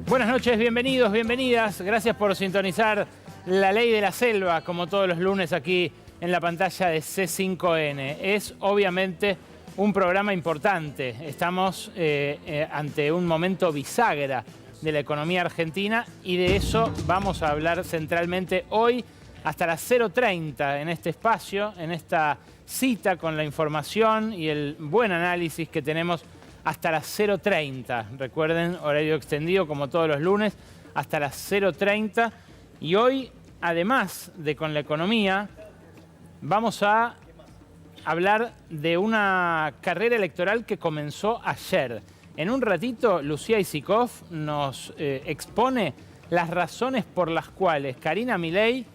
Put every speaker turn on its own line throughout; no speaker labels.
Buenas noches, bienvenidos, bienvenidas. Gracias por sintonizar La Ley de la Selva, como todos los lunes aquí en la pantalla de C5N. Es obviamente un programa importante. Estamos ante un momento bisagra de la economía argentina y de eso vamos a hablar centralmente hoy hasta las 0:30 en este espacio, en esta cita con la información y el buen análisis que tenemos hasta las 0:30. Recuerden, horario extendido como todos los lunes, hasta las 0:30. Y hoy, además de con la economía, vamos a hablar de una carrera electoral que comenzó ayer. En un ratito, Lucía Isikoff nos expone las razones por las cuales Karina Milei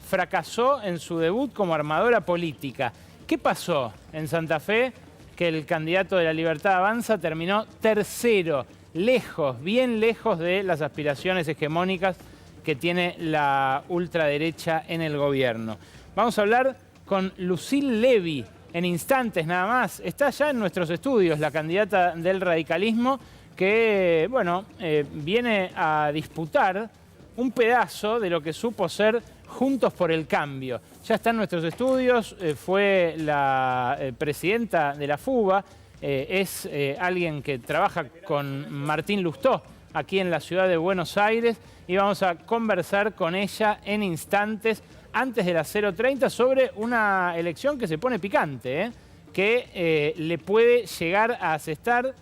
fracasó en su debut como armadora política. ¿Qué pasó en Santa Fe? Que el candidato de La Libertad Avanza terminó tercero, lejos, bien lejos de las aspiraciones hegemónicas que tiene la ultraderecha en el gobierno. Vamos a hablar con Lucille Levy en instantes nada más. Está ya en nuestros estudios la candidata del radicalismo que, bueno, viene a disputar un pedazo de lo que supo ser Juntos por el Cambio. Ya está en nuestros estudios, fue la presidenta de la FUBA, es alguien que trabaja con Martín Lustó aquí en la ciudad de Buenos Aires y vamos a conversar con ella en instantes antes de las 0:30 sobre una elección que se pone picante, que le puede llegar a asestar,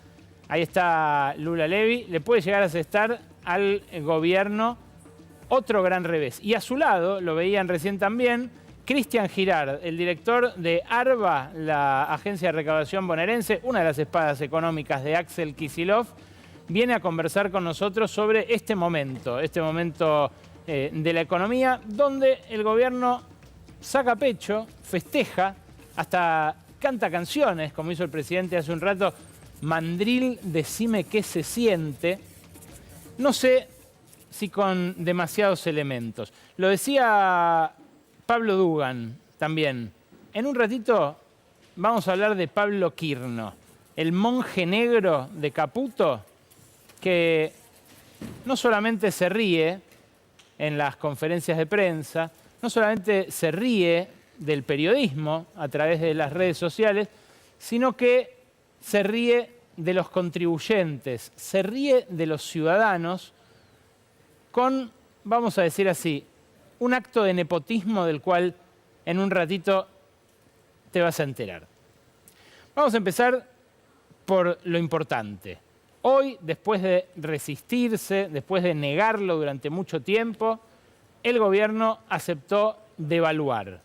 ahí está Lula Levy, le puede llegar a asestar al gobierno otro gran revés. Y a su lado, lo veían recién también, Cristian Girard, el director de ARBA, la agencia de recaudación bonaerense, una de las espadas económicas de Axel Kicillof, viene a conversar con nosotros sobre este momento de la economía, donde el gobierno saca pecho, festeja, hasta canta canciones, como hizo el presidente hace un rato, Mandril, decime qué se siente. No sé si con demasiados elementos. Lo decía Pablo Dugan también. En un ratito vamos a hablar de Pablo Quirno, el monje negro de Caputo, que no solamente se ríe en las conferencias de prensa, no solamente se ríe del periodismo a través de las redes sociales, sino que se ríe de los contribuyentes, se ríe de los ciudadanos con, vamos a decir así, un acto de nepotismo del cual en un ratito te vas a enterar. Vamos a empezar por lo importante. Hoy, después de resistirse, después de negarlo durante mucho tiempo, el gobierno aceptó devaluar.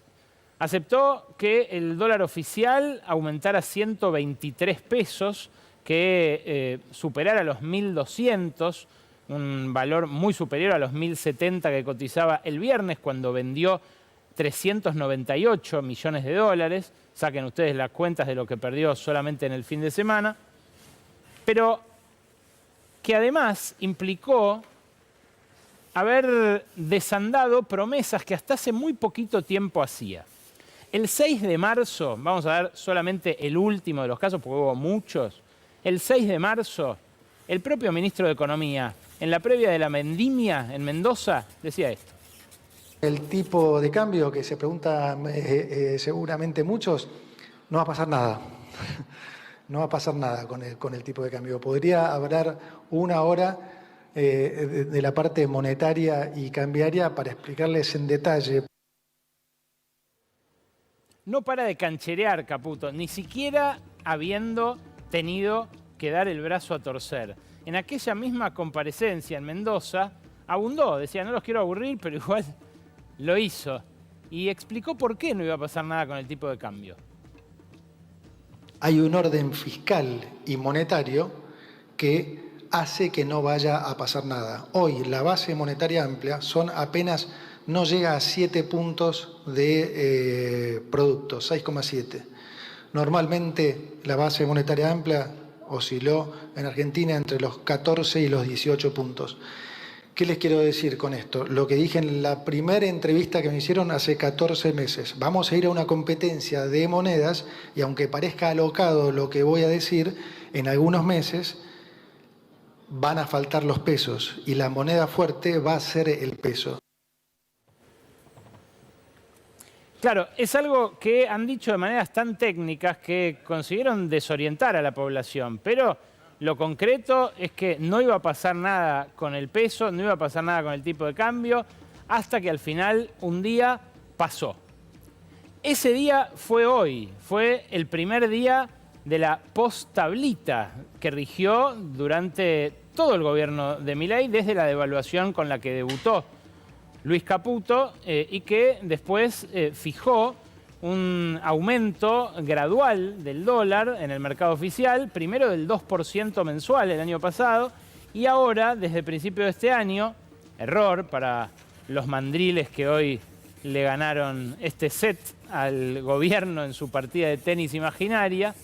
Aceptó que el dólar oficial aumentara a 123 pesos, que superara los 1.200, un valor muy superior a los 1.070 que cotizaba el viernes cuando vendió 398 millones de dólares. Saquen ustedes las cuentas de lo que perdió solamente en el fin de semana. Pero que además implicó haber desandado promesas que hasta hace muy poquito tiempo hacía. El 6 de marzo, vamos a ver solamente el último de los casos porque hubo muchos, el 6 de marzo, el propio ministro de Economía, en la previa de la vendimia en Mendoza, decía esto.
El tipo de cambio que se pregunta seguramente muchos, no va a pasar nada. No va a pasar nada con el tipo de cambio. Podría hablar una hora de la parte monetaria y cambiaria para explicarles en detalle.
No para de cancherear, Caputo, ni siquiera habiendo tenido que dar el brazo a torcer. En aquella misma comparecencia en Mendoza, abundó, decía, no los quiero aburrir, pero igual lo hizo. Y explicó por qué no iba a pasar nada con el tipo de cambio.
Hay un orden fiscal y monetario que hace que no vaya a pasar nada. Hoy la base monetaria amplia no llega a 7 puntos de producto, 6,7. Normalmente la base monetaria amplia osciló en Argentina entre los 14 y los 18 puntos. ¿Qué les quiero decir con esto? Lo que dije en la primera entrevista que me hicieron hace 14 meses. Vamos a ir a una competencia de monedas y aunque parezca alocado lo que voy a decir, en algunos meses van a faltar los pesos y la moneda fuerte va a ser el peso.
Claro, es algo que han dicho de maneras tan técnicas que consiguieron desorientar a la población, pero lo concreto es que no iba a pasar nada con el peso, no iba a pasar nada con el tipo de cambio, hasta que al final un día pasó. Ese día fue hoy, fue el primer día de la post-tablita que rigió durante todo el gobierno de Milei, desde la devaluación con la que debutó Luis Caputo y que después fijó un aumento gradual del dólar en el mercado oficial, primero del 2% mensual el año pasado y ahora, desde el principio de este año, error para los mandriles que hoy le ganaron este set al gobierno en su partida de tenis imaginaria,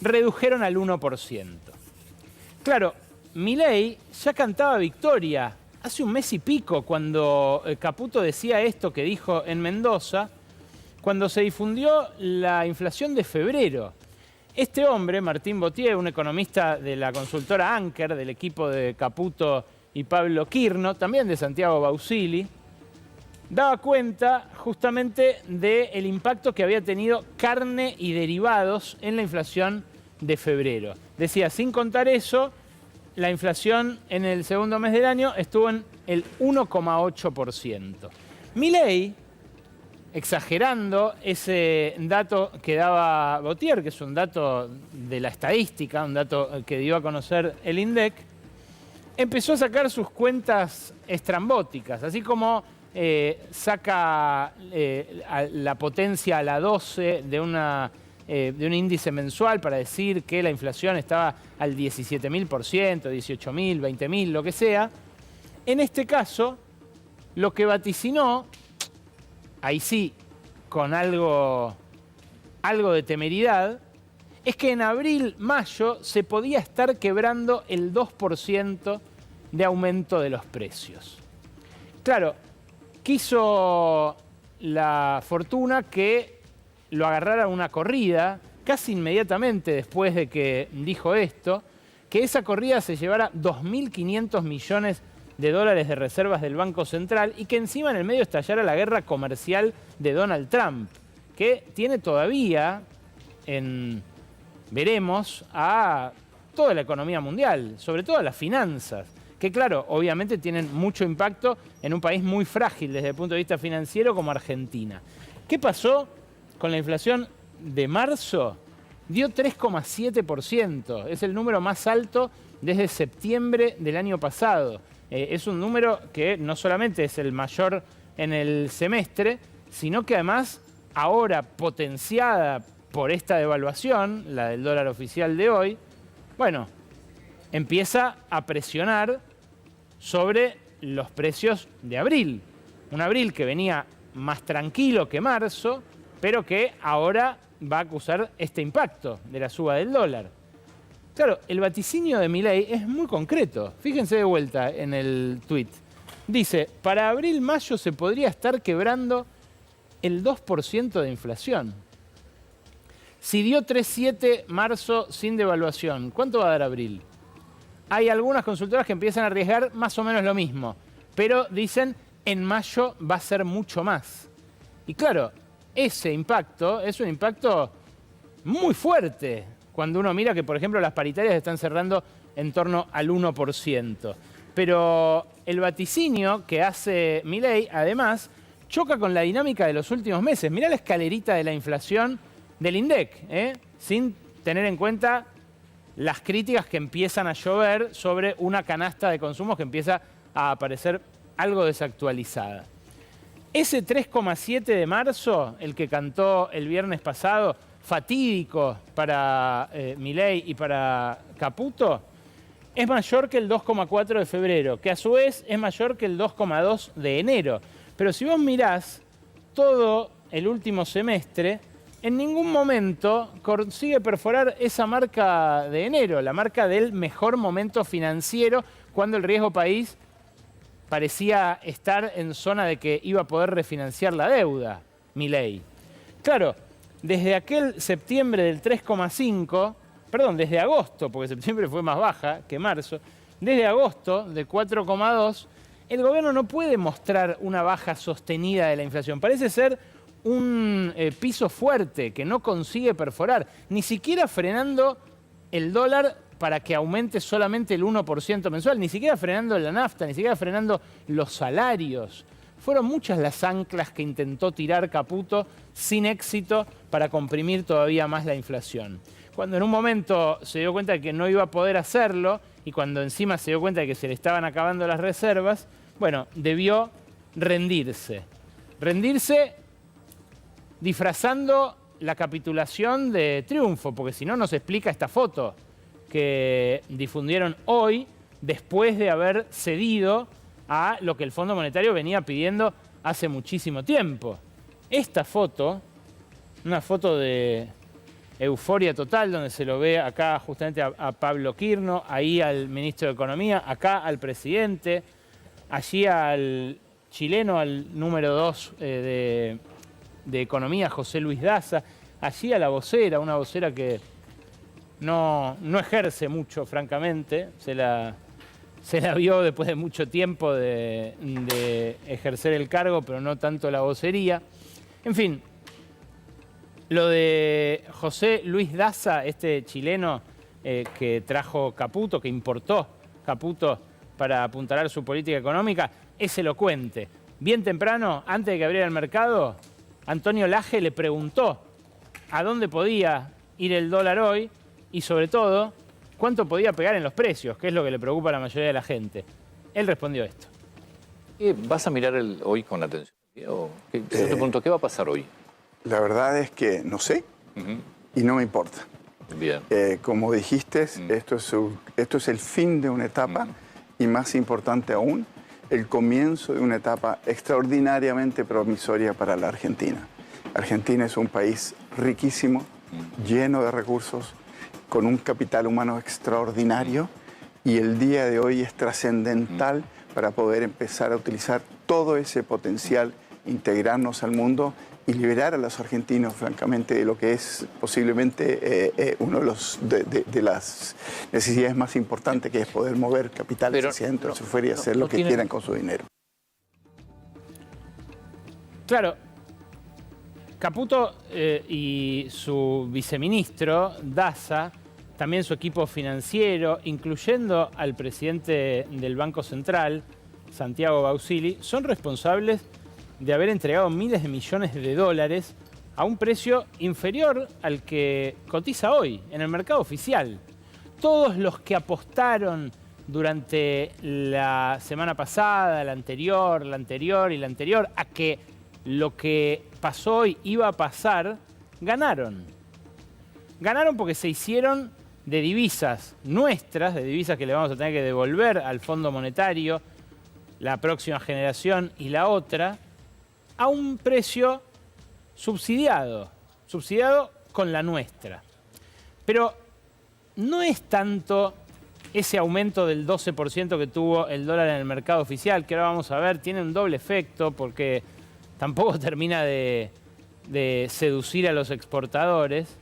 redujeron al 1%. Claro, Milei ya cantaba victoria hace un mes y pico, cuando Caputo decía esto que dijo en Mendoza, cuando se difundió la inflación de febrero. Este hombre, Martín Botier, un economista de la consultora Anker, del equipo de Caputo y Pablo Quirno, también de Santiago Bausili, daba cuenta justamente del impacto que había tenido carne y derivados en la inflación de febrero. Decía, sin contar eso, la inflación en el segundo mes del año estuvo en el 1,8%. Milei, exagerando ese dato que daba Botier, que es un dato de la estadística, un dato que dio a conocer el INDEC, empezó a sacar sus cuentas estrambóticas, así como saca la potencia a la 12 de un índice mensual para decir que la inflación estaba al 17.000%, 18.000, 20.000, lo que sea. En este caso, lo que vaticinó, ahí sí, con algo de temeridad, es que en abril, mayo, se podía estar quebrando el 2% de aumento de los precios. Claro, quiso la fortuna que lo agarrara una corrida, casi inmediatamente después de que dijo esto, que esa corrida se llevara 2.500 millones de dólares de reservas del Banco Central y que encima en el medio estallara la guerra comercial de Donald Trump, que tiene todavía veremos, a toda la economía mundial, sobre todo a las finanzas, que claro, obviamente tienen mucho impacto en un país muy frágil desde el punto de vista financiero como Argentina. ¿Qué pasó con la inflación de marzo? Dio 3,7%, es el número más alto desde septiembre del año pasado. Es un número que no solamente es el mayor en el semestre, sino que además ahora potenciada por esta devaluación, la del dólar oficial de hoy, bueno, empieza a presionar sobre los precios de abril. Un abril que venía más tranquilo que marzo, pero que ahora va a acusar este impacto de la suba del dólar. Claro, el vaticinio de Milei es muy concreto. Fíjense de vuelta en el tuit. Dice, para abril-mayo se podría estar quebrando el 2% de inflación. Si dio 3,7 marzo sin devaluación, ¿cuánto va a dar abril? Hay algunas consultoras que empiezan a arriesgar más o menos lo mismo, pero dicen en mayo va a ser mucho más. Y claro, ese impacto es un impacto muy fuerte cuando uno mira que, por ejemplo, las paritarias están cerrando en torno al 1%. Pero el vaticinio que hace Milei, además, choca con la dinámica de los últimos meses. Mirá la escalerita de la inflación del INDEC, sin tener en cuenta las críticas que empiezan a llover sobre una canasta de consumos que empieza a aparecer algo desactualizada. Ese 3,7 de marzo, el que cantó el viernes pasado, fatídico para Milei y para Caputo, es mayor que el 2,4 de febrero, que a su vez es mayor que el 2,2 de enero. Pero si vos mirás todo el último semestre, en ningún momento consigue perforar esa marca de enero, la marca del mejor momento financiero, cuando el riesgo país parecía estar en zona de que iba a poder refinanciar la deuda, Milei. Claro, desde aquel septiembre del 3,5, perdón, desde agosto, porque septiembre fue más baja que marzo, desde agosto de 4,2, el gobierno no puede mostrar una baja sostenida de la inflación. Parece ser un piso fuerte que no consigue perforar, ni siquiera frenando el dólar para que aumente solamente el 1% mensual, ni siquiera frenando la nafta, ni siquiera frenando los salarios. Fueron muchas las anclas que intentó tirar Caputo sin éxito para comprimir todavía más la inflación. Cuando en un momento se dio cuenta de que no iba a poder hacerlo y cuando encima se dio cuenta de que se le estaban acabando las reservas, bueno, debió rendirse. Rendirse disfrazando la capitulación de triunfo, porque si no, no se explica esta foto que difundieron hoy después de haber cedido a lo que el Fondo Monetario venía pidiendo hace muchísimo tiempo. Esta foto, una foto de euforia total, donde se lo ve acá justamente a Pablo Quirno, ahí al ministro de Economía, acá al presidente, allí al chileno, al número 2 de Economía, José Luis Daza, allí a la vocera, una vocera que no ejerce mucho, francamente, se la vio después de mucho tiempo de ejercer el cargo, pero no tanto la vocería. En fin, lo de José Luis Daza, este chileno que trajo Caputo, que importó Caputo para apuntalar su política económica, es elocuente. Bien temprano, antes de que abriera el mercado, Antonio Laje le preguntó a dónde podía ir el dólar hoy y, sobre todo, cuánto podía pegar en los precios, que es lo que le preocupa a la mayoría de la gente. Él respondió esto.
¿Vas a mirar hoy con atención? Yo te pregunto, ¿qué va a pasar hoy?
La verdad es que no sé y no me importa.
Bien.
Como dijiste, esto es el fin de una etapa y, más importante aún, el comienzo de una etapa extraordinariamente promisoria para la Argentina. Argentina es un país riquísimo, lleno de recursos, con un capital humano extraordinario, y el día de hoy es trascendental para poder empezar a utilizar todo ese potencial, integrarnos al mundo y liberar a los argentinos, francamente, de lo que es posiblemente uno de las necesidades más importantes, que es poder mover capitales hacia adentro, hacia afuera y hacer lo que quieran con su dinero.
Claro, Caputo y su viceministro, Daza, también su equipo financiero, incluyendo al presidente del Banco Central, Santiago Bausili, son responsables de haber entregado miles de millones de dólares a un precio inferior al que cotiza hoy en el mercado oficial. Todos los que apostaron durante la semana pasada, la anterior y la anterior, a que lo que pasó hoy iba a pasar, ganaron. Ganaron porque se hicieron de divisas nuestras, de divisas que le vamos a tener que devolver al Fondo Monetario, la próxima generación y la otra, a un precio subsidiado con la nuestra. Pero no es tanto ese aumento del 12% que tuvo el dólar en el mercado oficial, que ahora vamos a ver, tiene un doble efecto porque tampoco termina de seducir a los exportadores,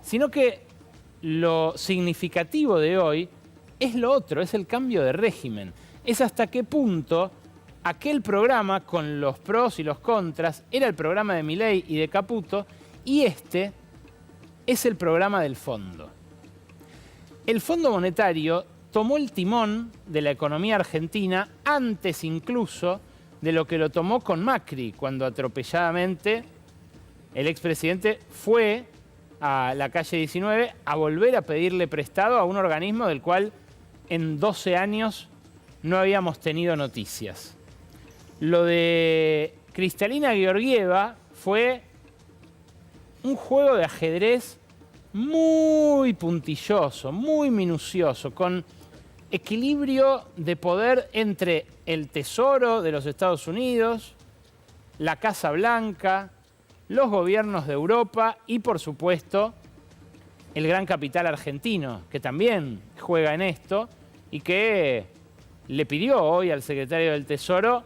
sino que lo significativo de hoy es lo otro, es el cambio de régimen. Es hasta qué punto aquel programa con los pros y los contras era el programa de Milei y de Caputo, y este es el programa del fondo. El Fondo Monetario tomó el timón de la economía argentina antes incluso de lo que lo tomó con Macri, cuando atropelladamente el expresidente fue a la calle 19 a volver a pedirle prestado a un organismo del cual en 12 años no habíamos tenido noticias. Lo de Kristalina Georgieva fue un juego de ajedrez muy puntilloso, muy minucioso, con equilibrio de poder entre el Tesoro de los Estados Unidos, la Casa Blanca, los gobiernos de Europa y, por supuesto, el gran capital argentino, que también juega en esto y que le pidió hoy al secretario del Tesoro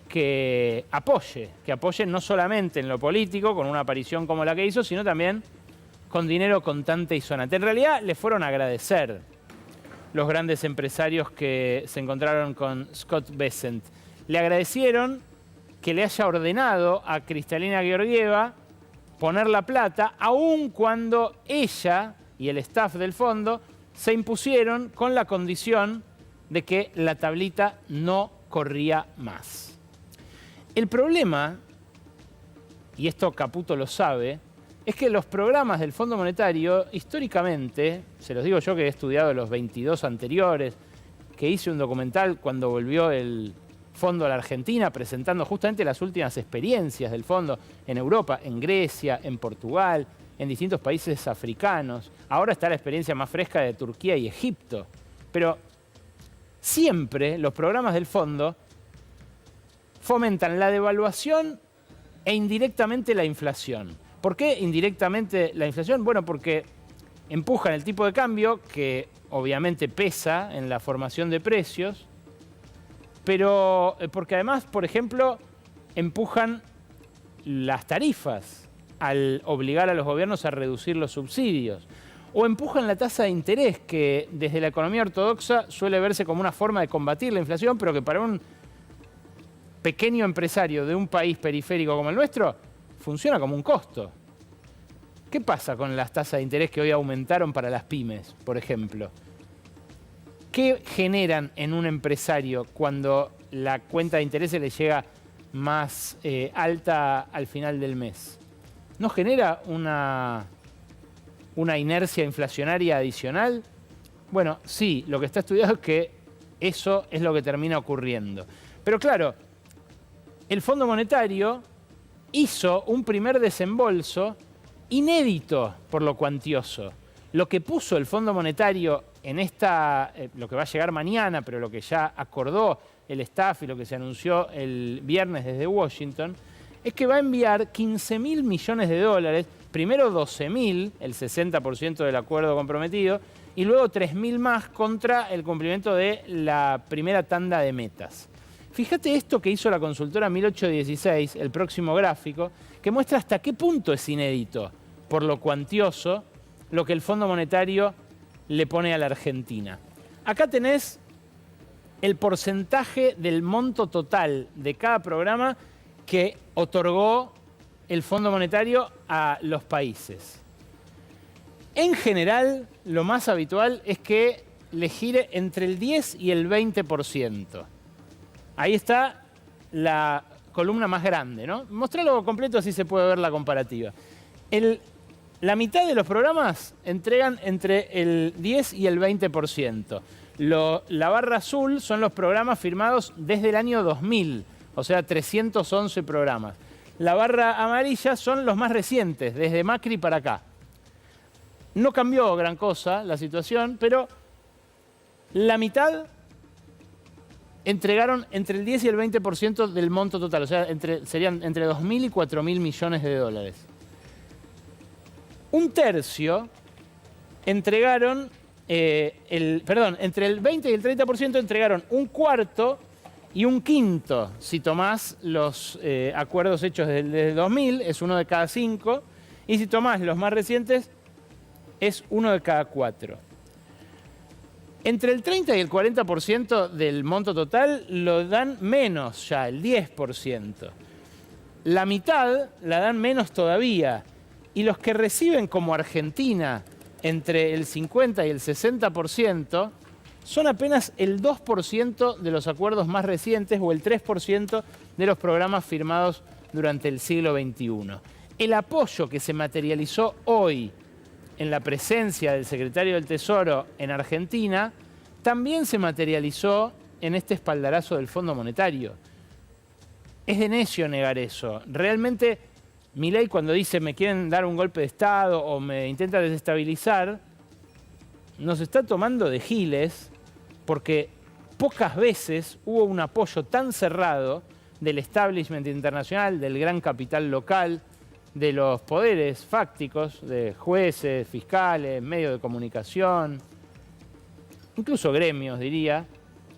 que apoye no solamente en lo político, con una aparición como la que hizo, sino también con dinero contante y sonante. En realidad le fueron a agradecer, los grandes empresarios que se encontraron con Scott Bessent. Le agradecieron que le haya ordenado a Kristalina Georgieva poner la plata, aun cuando ella y el staff del fondo se impusieron con la condición de que la tablita no corría más. El problema, y esto Caputo lo sabe, es que los programas del Fondo Monetario, históricamente, se los digo yo que he estudiado los 22 anteriores, que hice un documental cuando volvió el Fondo a la Argentina, presentando justamente las últimas experiencias del Fondo en Europa, en Grecia, en Portugal, en distintos países africanos. Ahora está la experiencia más fresca de Turquía y Egipto. Pero siempre los programas del Fondo fomentan la devaluación e indirectamente la inflación. ¿Por qué indirectamente la inflación? Bueno, porque empujan el tipo de cambio, que obviamente pesa en la formación de precios, pero porque además, por ejemplo, empujan las tarifas al obligar a los gobiernos a reducir los subsidios. O empujan la tasa de interés, que desde la economía ortodoxa suele verse como una forma de combatir la inflación, pero que para un pequeño empresario de un país periférico como el nuestro, funciona como un costo. ¿Qué pasa con las tasas de interés que hoy aumentaron para las pymes, por ejemplo? ¿Qué generan en un empresario cuando la cuenta de intereses le llega más alta al final del mes? ¿No genera una inercia inflacionaria adicional? Bueno, sí, lo que está estudiado es que eso es lo que termina ocurriendo. Pero claro, el Fondo Monetario hizo un primer desembolso inédito por lo cuantioso. Lo que puso el Fondo Monetario en lo que va a llegar mañana, pero lo que ya acordó el staff y lo que se anunció el viernes desde Washington, es que va a enviar 15.000 millones de dólares, primero 12.000, el 60% del acuerdo comprometido, y luego 3.000 más contra el cumplimiento de la primera tanda de metas. Fíjate esto que hizo la consultora 1816, el próximo gráfico, que muestra hasta qué punto es inédito, por lo cuantioso, lo que el Fondo Monetario le pone a la Argentina. Acá tenés el porcentaje del monto total de cada programa que otorgó el Fondo Monetario a los países. En general, lo más habitual es que le gire entre el 10 y el 20%. Ahí está la columna más grande, ¿no? Mostralo completo, así se puede ver la comparativa. La mitad de los programas entregan entre el 10 y el 20%. La barra azul son los programas firmados desde el año 2000, o sea, 311 programas. La barra amarilla son los más recientes, desde Macri para acá. No cambió gran cosa la situación, pero la mitad entregaron entre el 10 y el 20% del monto total, o sea, serían entre 2.000 y 4.000 millones de dólares. Un tercio entregaron, entre el 20 y el 30% entregaron un cuarto y un quinto. Si tomás los acuerdos hechos desde el 2000, es uno de cada 5, y si tomás los más recientes, es uno de cada 4. Entre el 30 y el 40% del monto total lo dan menos ya, el 10%. La mitad la dan menos todavía. Y los que reciben como Argentina entre el 50 y el 60% son apenas el 2% de los acuerdos más recientes o el 3% de los programas firmados durante el siglo XXI. El apoyo que se materializó hoy en la presencia del secretario del Tesoro en Argentina también se materializó en este espaldarazo del Fondo Monetario. Es de necio negar eso. Realmente, Milei, cuando dice me quieren dar un golpe de Estado o me intenta desestabilizar, nos está tomando de giles, porque pocas veces hubo un apoyo tan cerrado del establishment internacional, del gran capital local, de los poderes fácticos, de jueces, fiscales, medios de comunicación, incluso gremios, diría,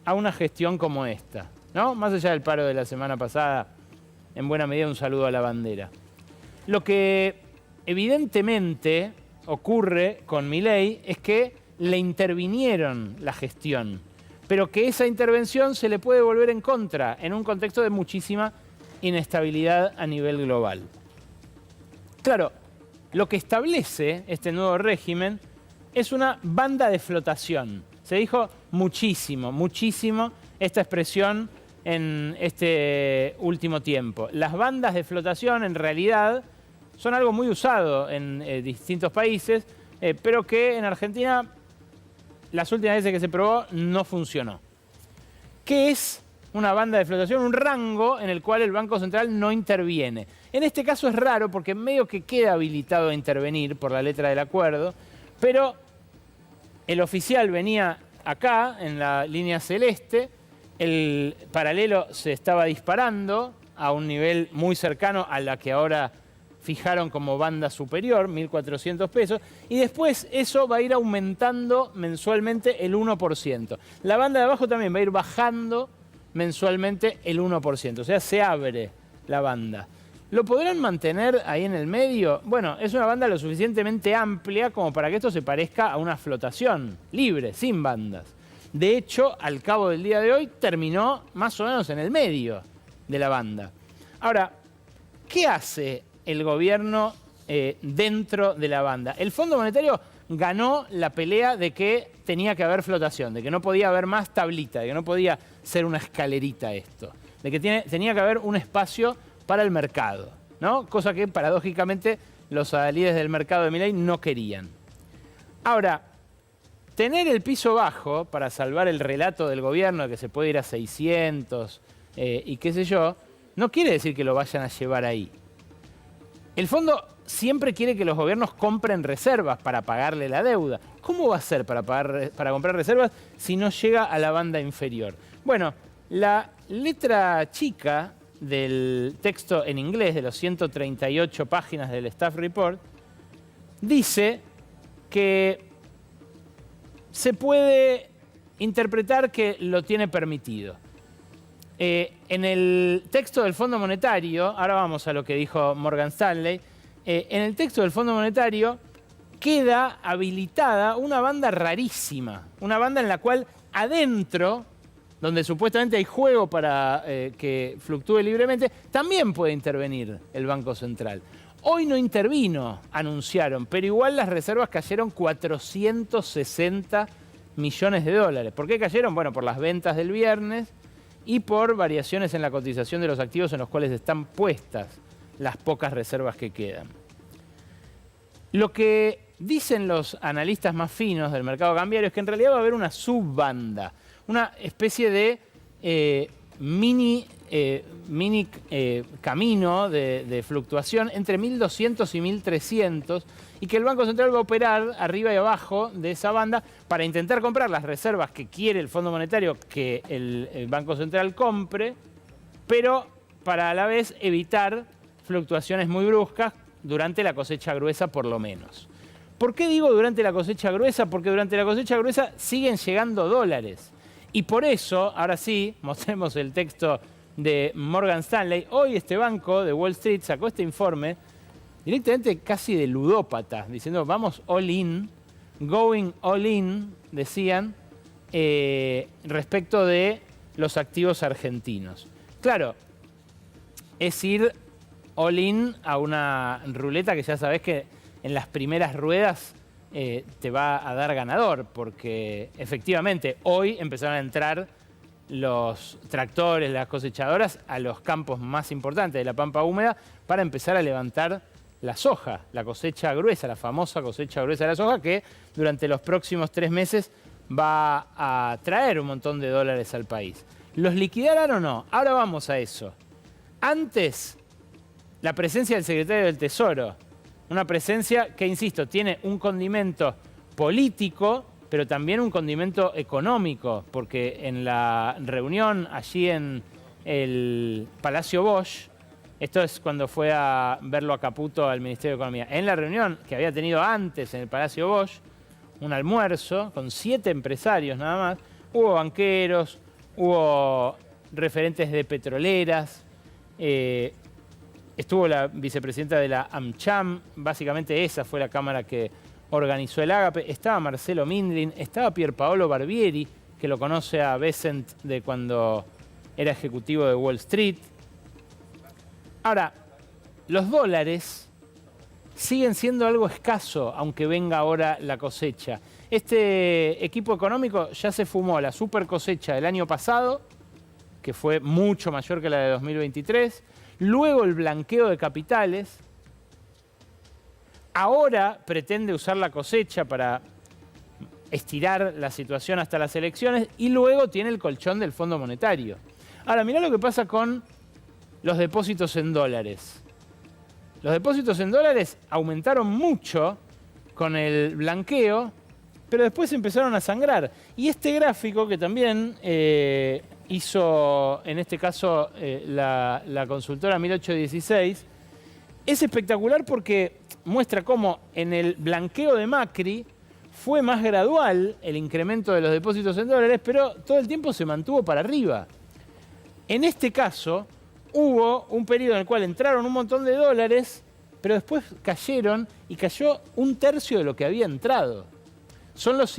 a una gestión como esta, ¿no? Más allá del paro de la semana pasada, en buena medida un saludo a la bandera. Lo que evidentemente ocurre con Milei es que le intervinieron la gestión, pero que esa intervención se le puede volver en contra en un contexto de muchísima inestabilidad a nivel global. Claro, lo que establece este nuevo régimen es una banda de flotación. Se dijo muchísimo, muchísimo esta expresión en este último tiempo. Las bandas de flotación en realidad son algo muy usado en distintos países, pero que en Argentina las últimas veces que se probó no funcionó. ¿Qué es una banda de flotación? Un rango en el cual el Banco Central no interviene. En este caso es raro porque medio que queda habilitado a intervenir por la letra del acuerdo, pero el oficial venía acá, en la línea celeste, el paralelo se estaba disparando a un nivel muy cercano a la que ahora fijaron como banda superior, 1.400 pesos, y después eso va a ir aumentando mensualmente el 1%. La banda de abajo también va a ir bajando mensualmente el 1%, o sea, se abre la banda. ¿Lo podrán mantener ahí en el medio? Bueno, es una banda lo suficientemente amplia como para que esto se parezca a una flotación libre, sin bandas. De hecho, al cabo del día de hoy, terminó más o menos en el medio de la banda. Ahora, ¿qué hace el gobierno dentro de la banda? El Fondo Monetario ganó la pelea de que tenía que haber flotación, de que no podía haber más tablita, de que no podía ser una escalerita esto, de que tenía que haber un espacio para el mercado, ¿no? Cosa que paradójicamente los adalides del mercado de Milei no querían. Ahora, tener el piso bajo para salvar el relato del gobierno de que se puede ir a 600 y qué sé yo, no quiere decir que lo vayan a llevar ahí. El fondo siempre quiere que los gobiernos compren reservas para pagarle la deuda. ¿Cómo va a ser para comprar reservas si no llega a la banda inferior? Bueno, la letra chica del texto en inglés de los 138 páginas del Staff Report dice que se puede interpretar que lo tiene permitido. En el texto del Fondo Monetario, ahora vamos a lo que dijo Morgan Stanley, en el texto del Fondo Monetario queda habilitada una banda rarísima, una banda en la cual adentro, donde supuestamente hay juego para que fluctúe libremente, también puede intervenir el Banco Central. Hoy no intervino, anunciaron, pero igual las reservas cayeron 460 millones de dólares. ¿Por qué cayeron? Bueno, por las ventas del viernes y por variaciones en la cotización de los activos en los cuales están puestas las pocas reservas que quedan. Lo que dicen los analistas más finos del mercado cambiario es que en realidad va a haber una subbanda, una especie de mini camino de fluctuación entre 1.200 y 1.300 y que el Banco Central va a operar arriba y abajo de esa banda para intentar comprar las reservas que quiere el Fondo Monetario que el Banco Central compre, pero para a la vez evitar fluctuaciones muy bruscas durante la cosecha gruesa por lo menos. ¿Por qué digo durante la cosecha gruesa? Porque durante la cosecha gruesa siguen llegando dólares. Y por eso, ahora sí, mostremos el texto de Morgan Stanley. Hoy este banco de Wall Street sacó este informe directamente casi de ludópata, diciendo vamos all in, going all in, decían, respecto de los activos argentinos. Claro, es ir all in a una ruleta que ya sabés que en las primeras ruedas te va a dar ganador, porque efectivamente hoy empezaron a entrar los tractores, las cosechadoras a los campos más importantes de la pampa húmeda para empezar a levantar la soja, la cosecha gruesa, la famosa cosecha gruesa de la soja que durante los próximos 3 meses va a traer un montón de dólares al país. ¿Los liquidarán o no? Ahora vamos a eso. Antes, la presencia del secretario del Tesoro, una presencia que, insisto, tiene un condimento político, pero también un condimento económico, porque en la reunión allí en el Palacio Bosch, esto es cuando fue a verlo a Caputo al Ministerio de Economía, en la reunión que había tenido antes en el Palacio Bosch, un almuerzo con 7 empresarios nada más, hubo banqueros, hubo referentes de petroleras, estuvo la vicepresidenta de la AmCham, básicamente esa fue la cámara que organizó el Ágape, estaba Marcelo Mindrin, estaba Pierpaolo Barbieri, que lo conoce a Besant de cuando era ejecutivo de Wall Street. Ahora, los dólares siguen siendo algo escaso, aunque venga ahora la cosecha. Este equipo económico ya se fumó la super cosecha del año pasado, que fue mucho mayor que la de 2023. Luego el blanqueo de capitales. Ahora pretende usar la cosecha para estirar la situación hasta las elecciones. Y luego tiene el colchón del Fondo Monetario. Ahora, mirá lo que pasa con los depósitos en dólares. Los depósitos en dólares aumentaron mucho con el blanqueo, pero después empezaron a sangrar. Y este gráfico que también hizo, en este caso, la consultora 1816, es espectacular porque muestra cómo en el blanqueo de Macri fue más gradual el incremento de los depósitos en dólares, pero todo el tiempo se mantuvo para arriba. En este caso, hubo un periodo en el cual entraron un montón de dólares, pero después cayeron y cayó un tercio de lo que había entrado. Son los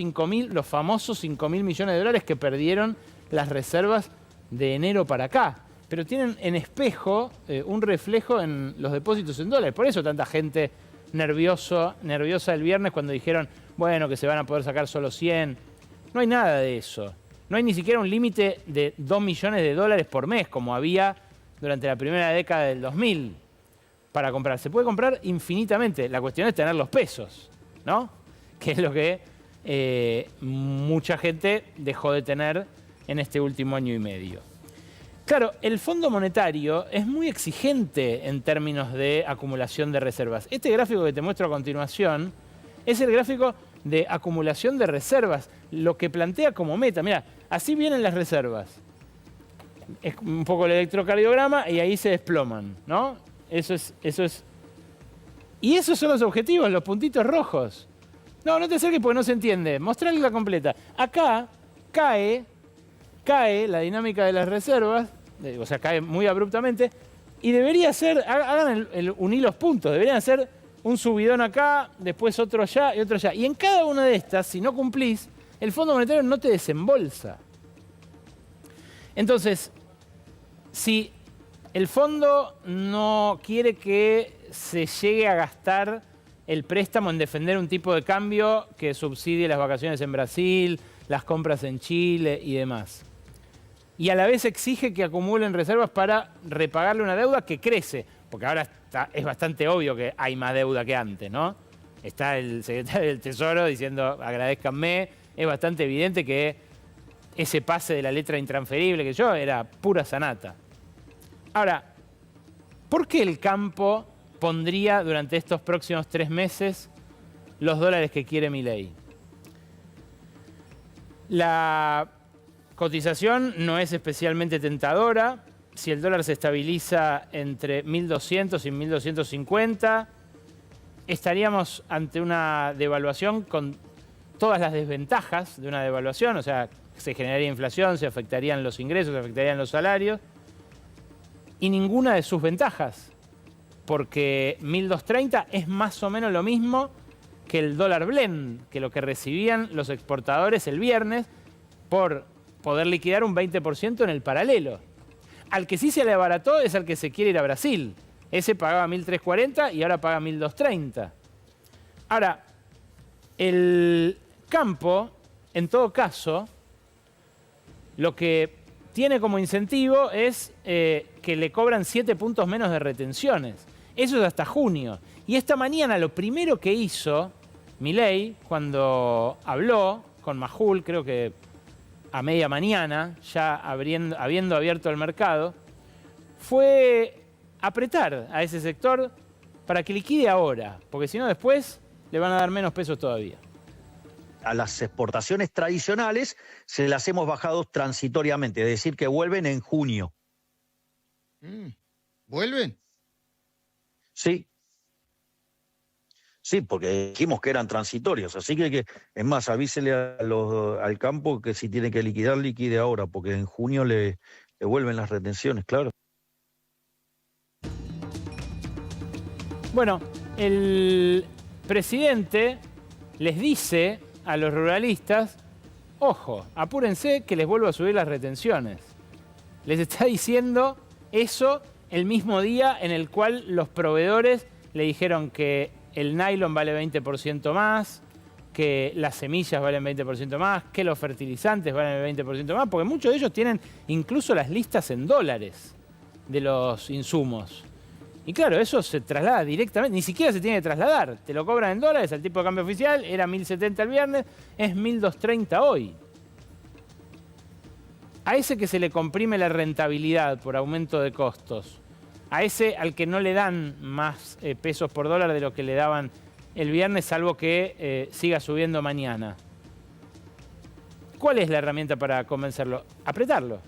famosos 5.000 millones de dólares que perdieron las reservas de enero para acá. Pero tienen en espejo un reflejo en los depósitos en dólares. Por eso tanta gente nerviosa el viernes cuando dijeron, bueno, que se van a poder sacar solo 100. No hay nada de eso. No hay ni siquiera un límite de 2 millones de dólares por mes, como había durante la primera década del 2000 para comprar. Se puede comprar infinitamente. La cuestión es tener los pesos, ¿no? Que es lo que mucha gente dejó de tener en este último año y medio. Claro, el Fondo Monetario es muy exigente en términos de acumulación de reservas. Este gráfico que te muestro a continuación es el gráfico de acumulación de reservas, lo que plantea como meta. Mira, así vienen las reservas. Es un poco el electrocardiograma y ahí se desploman, ¿no? Eso es. Y esos son los objetivos, los puntitos rojos. No te acerques porque no se entiende. Mostrarle la completa. Acá cae la dinámica de las reservas, o sea, cae muy abruptamente, y debería ser, hagan unir los puntos, deberían ser un subidón acá, después otro allá y otro allá. Y en cada una de estas, si no cumplís, el Fondo Monetario no te desembolsa. Entonces, si el fondo no quiere que se llegue a gastar el préstamo en defender un tipo de cambio que subsidie las vacaciones en Brasil, las compras en Chile y demás. Y a la vez exige que acumulen reservas para repagarle una deuda que crece, porque ahora es bastante obvio que hay más deuda que antes, ¿no? Está el secretario del Tesoro diciendo agradézcanme, es bastante evidente que ese pase de la letra intransferible que yo era pura sanata. Ahora, ¿por qué el campo pondría durante estos próximos 3 meses los dólares que quiere Milei? La cotización no es especialmente tentadora. Si el dólar se estabiliza entre 1.200 y 1.250, estaríamos ante una devaluación con todas las desventajas de una devaluación, o sea, se generaría inflación, se afectarían los ingresos, se afectarían los salarios, y ninguna de sus ventajas, porque 1.230 es más o menos lo mismo que el dólar blend, que lo que recibían los exportadores el viernes por poder liquidar un 20% en el paralelo. Al que sí se le abarató es al que se quiere ir a Brasil. Ese pagaba 1.340 y ahora paga 1.230. Ahora, el campo, en todo caso, lo que tiene como incentivo es que le cobran 7 puntos menos de retenciones. Eso es hasta junio. Y esta mañana lo primero que hizo Milei, cuando habló con Majul, creo que a media mañana, ya habiendo abierto el mercado, fue apretar a ese sector para que liquide ahora, porque si no después le van a dar menos pesos todavía.
A las exportaciones tradicionales se las hemos bajado transitoriamente, es decir, que vuelven en junio.
¿Vuelven?
Sí. Sí, porque dijimos que eran transitorios, así que es más, avísele al campo que si tiene que liquidar, liquide ahora, porque en junio le vuelven las retenciones, claro.
Bueno, el presidente les dice a los ruralistas, ojo, apúrense que les vuelvo a subir las retenciones. Les está diciendo eso el mismo día en el cual los proveedores le dijeron que el nylon vale 20% más, que las semillas valen 20% más, que los fertilizantes valen 20% más, porque muchos de ellos tienen incluso las listas en dólares de los insumos. Y claro, eso se traslada directamente, ni siquiera se tiene que trasladar. Te lo cobran en dólares, al tipo de cambio oficial, era 1.070 el viernes, es 1.230 hoy. A ese que se le comprime la rentabilidad por aumento de costos, a ese al que no le dan más pesos por dólar de lo que le daban el viernes, salvo que siga subiendo mañana. ¿Cuál es la herramienta para convencerlo? Apretarlo.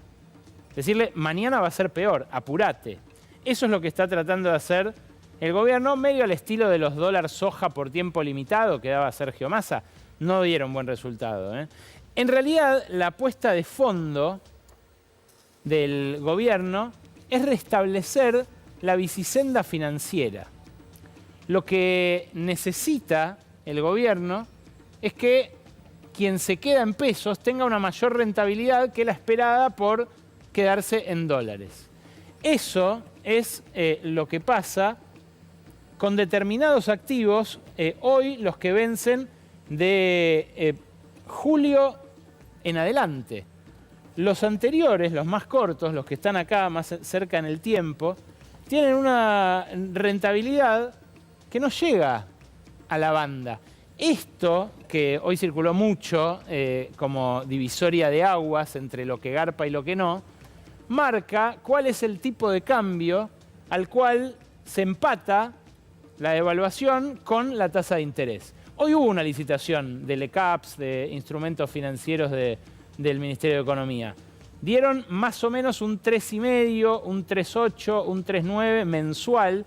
Decirle, mañana va a ser peor, apurate. Eso es lo que está tratando de hacer el gobierno, medio al estilo de los dólares soja por tiempo limitado que daba Sergio Massa. No dieron buen resultado, ¿eh? En realidad, la apuesta de fondo del gobierno es restablecer la bicisenda financiera. Lo que necesita el gobierno es que quien se queda en pesos tenga una mayor rentabilidad que la esperada por quedarse en dólares. Eso es lo que pasa con determinados activos, hoy los que vencen de julio en adelante. Los anteriores, los más cortos, los que están acá más cerca en el tiempo, tienen una rentabilidad que no llega a la banda. Esto, que hoy circuló mucho como divisoria de aguas entre lo que garpa y lo que no, marca cuál es el tipo de cambio al cual se empata la devaluación con la tasa de interés. Hoy hubo una licitación de LECAPS, de instrumentos financieros del Ministerio de Economía. Dieron más o menos un 3,5, un 3,8, un 3,9 mensual,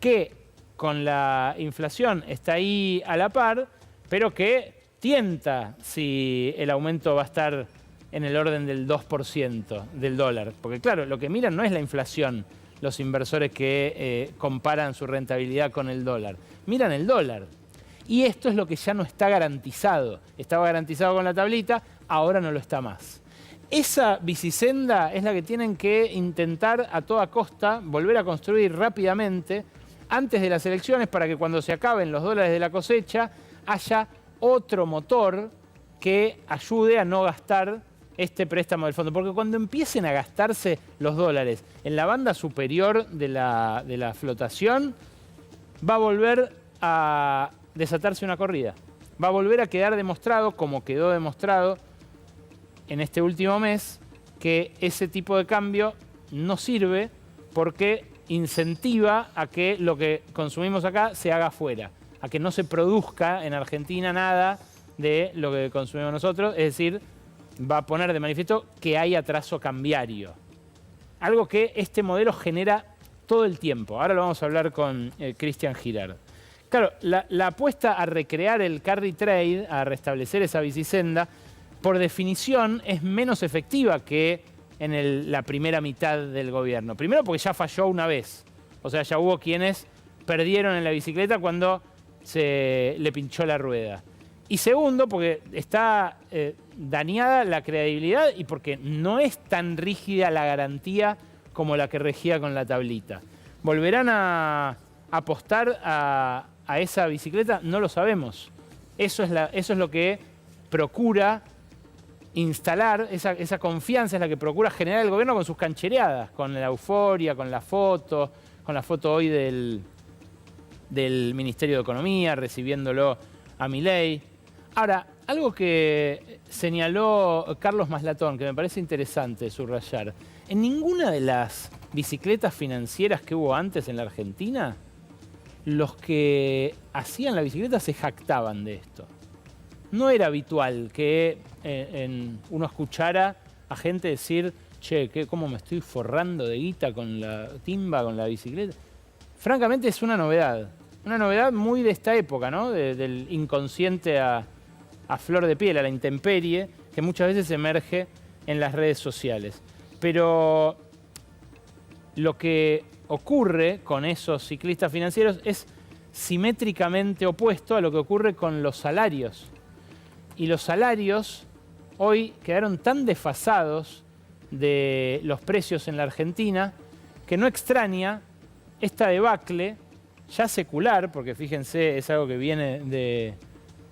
que con la inflación está ahí a la par, pero que tienta si el aumento va a estar en el orden del 2% del dólar. Porque claro, lo que miran no es la inflación, los inversores que comparan su rentabilidad con el dólar. Miran el dólar. Y esto es lo que ya no está garantizado. Estaba garantizado con la tablita, ahora no lo está más. Esa bicisenda es la que tienen que intentar a toda costa volver a construir rápidamente antes de las elecciones, para que cuando se acaben los dólares de la cosecha haya otro motor que ayude a no gastar este préstamo del fondo. Porque cuando empiecen a gastarse los dólares en la banda superior de la flotación, va a volver a desatarse una corrida. Va a volver a quedar demostrado, como quedó demostrado en este último mes, que ese tipo de cambio no sirve porque incentiva a que lo que consumimos acá se haga afuera, a que no se produzca en Argentina nada de lo que consumimos nosotros, es decir, va a poner de manifiesto que hay atraso cambiario. Algo que este modelo genera todo el tiempo. Ahora lo vamos a hablar con Cristian Girard. Claro, la apuesta a recrear el carry trade, a restablecer esa bicisenda, por definición es menos efectiva que en la primera mitad del gobierno. Primero porque ya falló una vez. O sea, ya hubo quienes perdieron en la bicicleta cuando se le pinchó la rueda. Y segundo, porque está dañada la credibilidad y porque no es tan rígida la garantía como la que regía con la tablita. ¿Volverán a apostar a esa bicicleta? No lo sabemos. Eso es lo que procura instalar, esa confianza es la que procura generar el gobierno con sus canchereadas, con la euforia, con la foto hoy del Ministerio de Economía, recibiéndolo a Milei. Ahora, algo que señaló Carlos Maslatón, que me parece interesante subrayar, en ninguna de las bicicletas financieras que hubo antes en la Argentina, los que hacían la bicicleta se jactaban de esto. No era habitual que uno escuchara a gente decir, che, ¿cómo me estoy forrando de guita con la timba, con la bicicleta? Francamente es una novedad muy de esta época, ¿no? Del inconsciente a flor de piel, a la intemperie, que muchas veces emerge en las redes sociales. Pero lo que ocurre con esos ciclistas financieros es simétricamente opuesto a lo que ocurre con los salarios. Y los salarios hoy quedaron tan desfasados de los precios en la Argentina que no extraña esta debacle ya secular, porque fíjense, es algo que viene de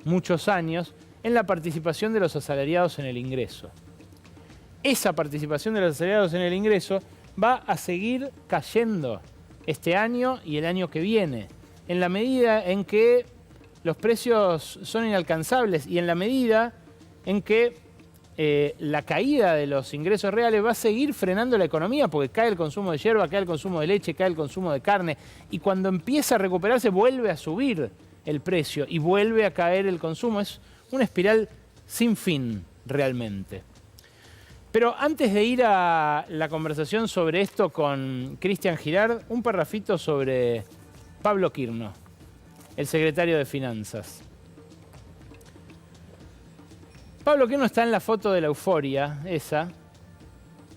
muchos años, en la participación de los asalariados en el ingreso. Esa participación de los asalariados en el ingreso va a seguir cayendo este año y el año que viene, en la medida en que los precios son inalcanzables y en la medida en que la caída de los ingresos reales va a seguir frenando la economía, porque cae el consumo de yerba, cae el consumo de leche, cae el consumo de carne, y cuando empieza a recuperarse vuelve a subir el precio y vuelve a caer el consumo. Es una espiral sin fin realmente. Pero antes de ir a la conversación sobre esto con Cristian Girard, un parrafito sobre Pablo Quirno, el secretario de Finanzas. Pablo Quirno está en la foto de la euforia, esa,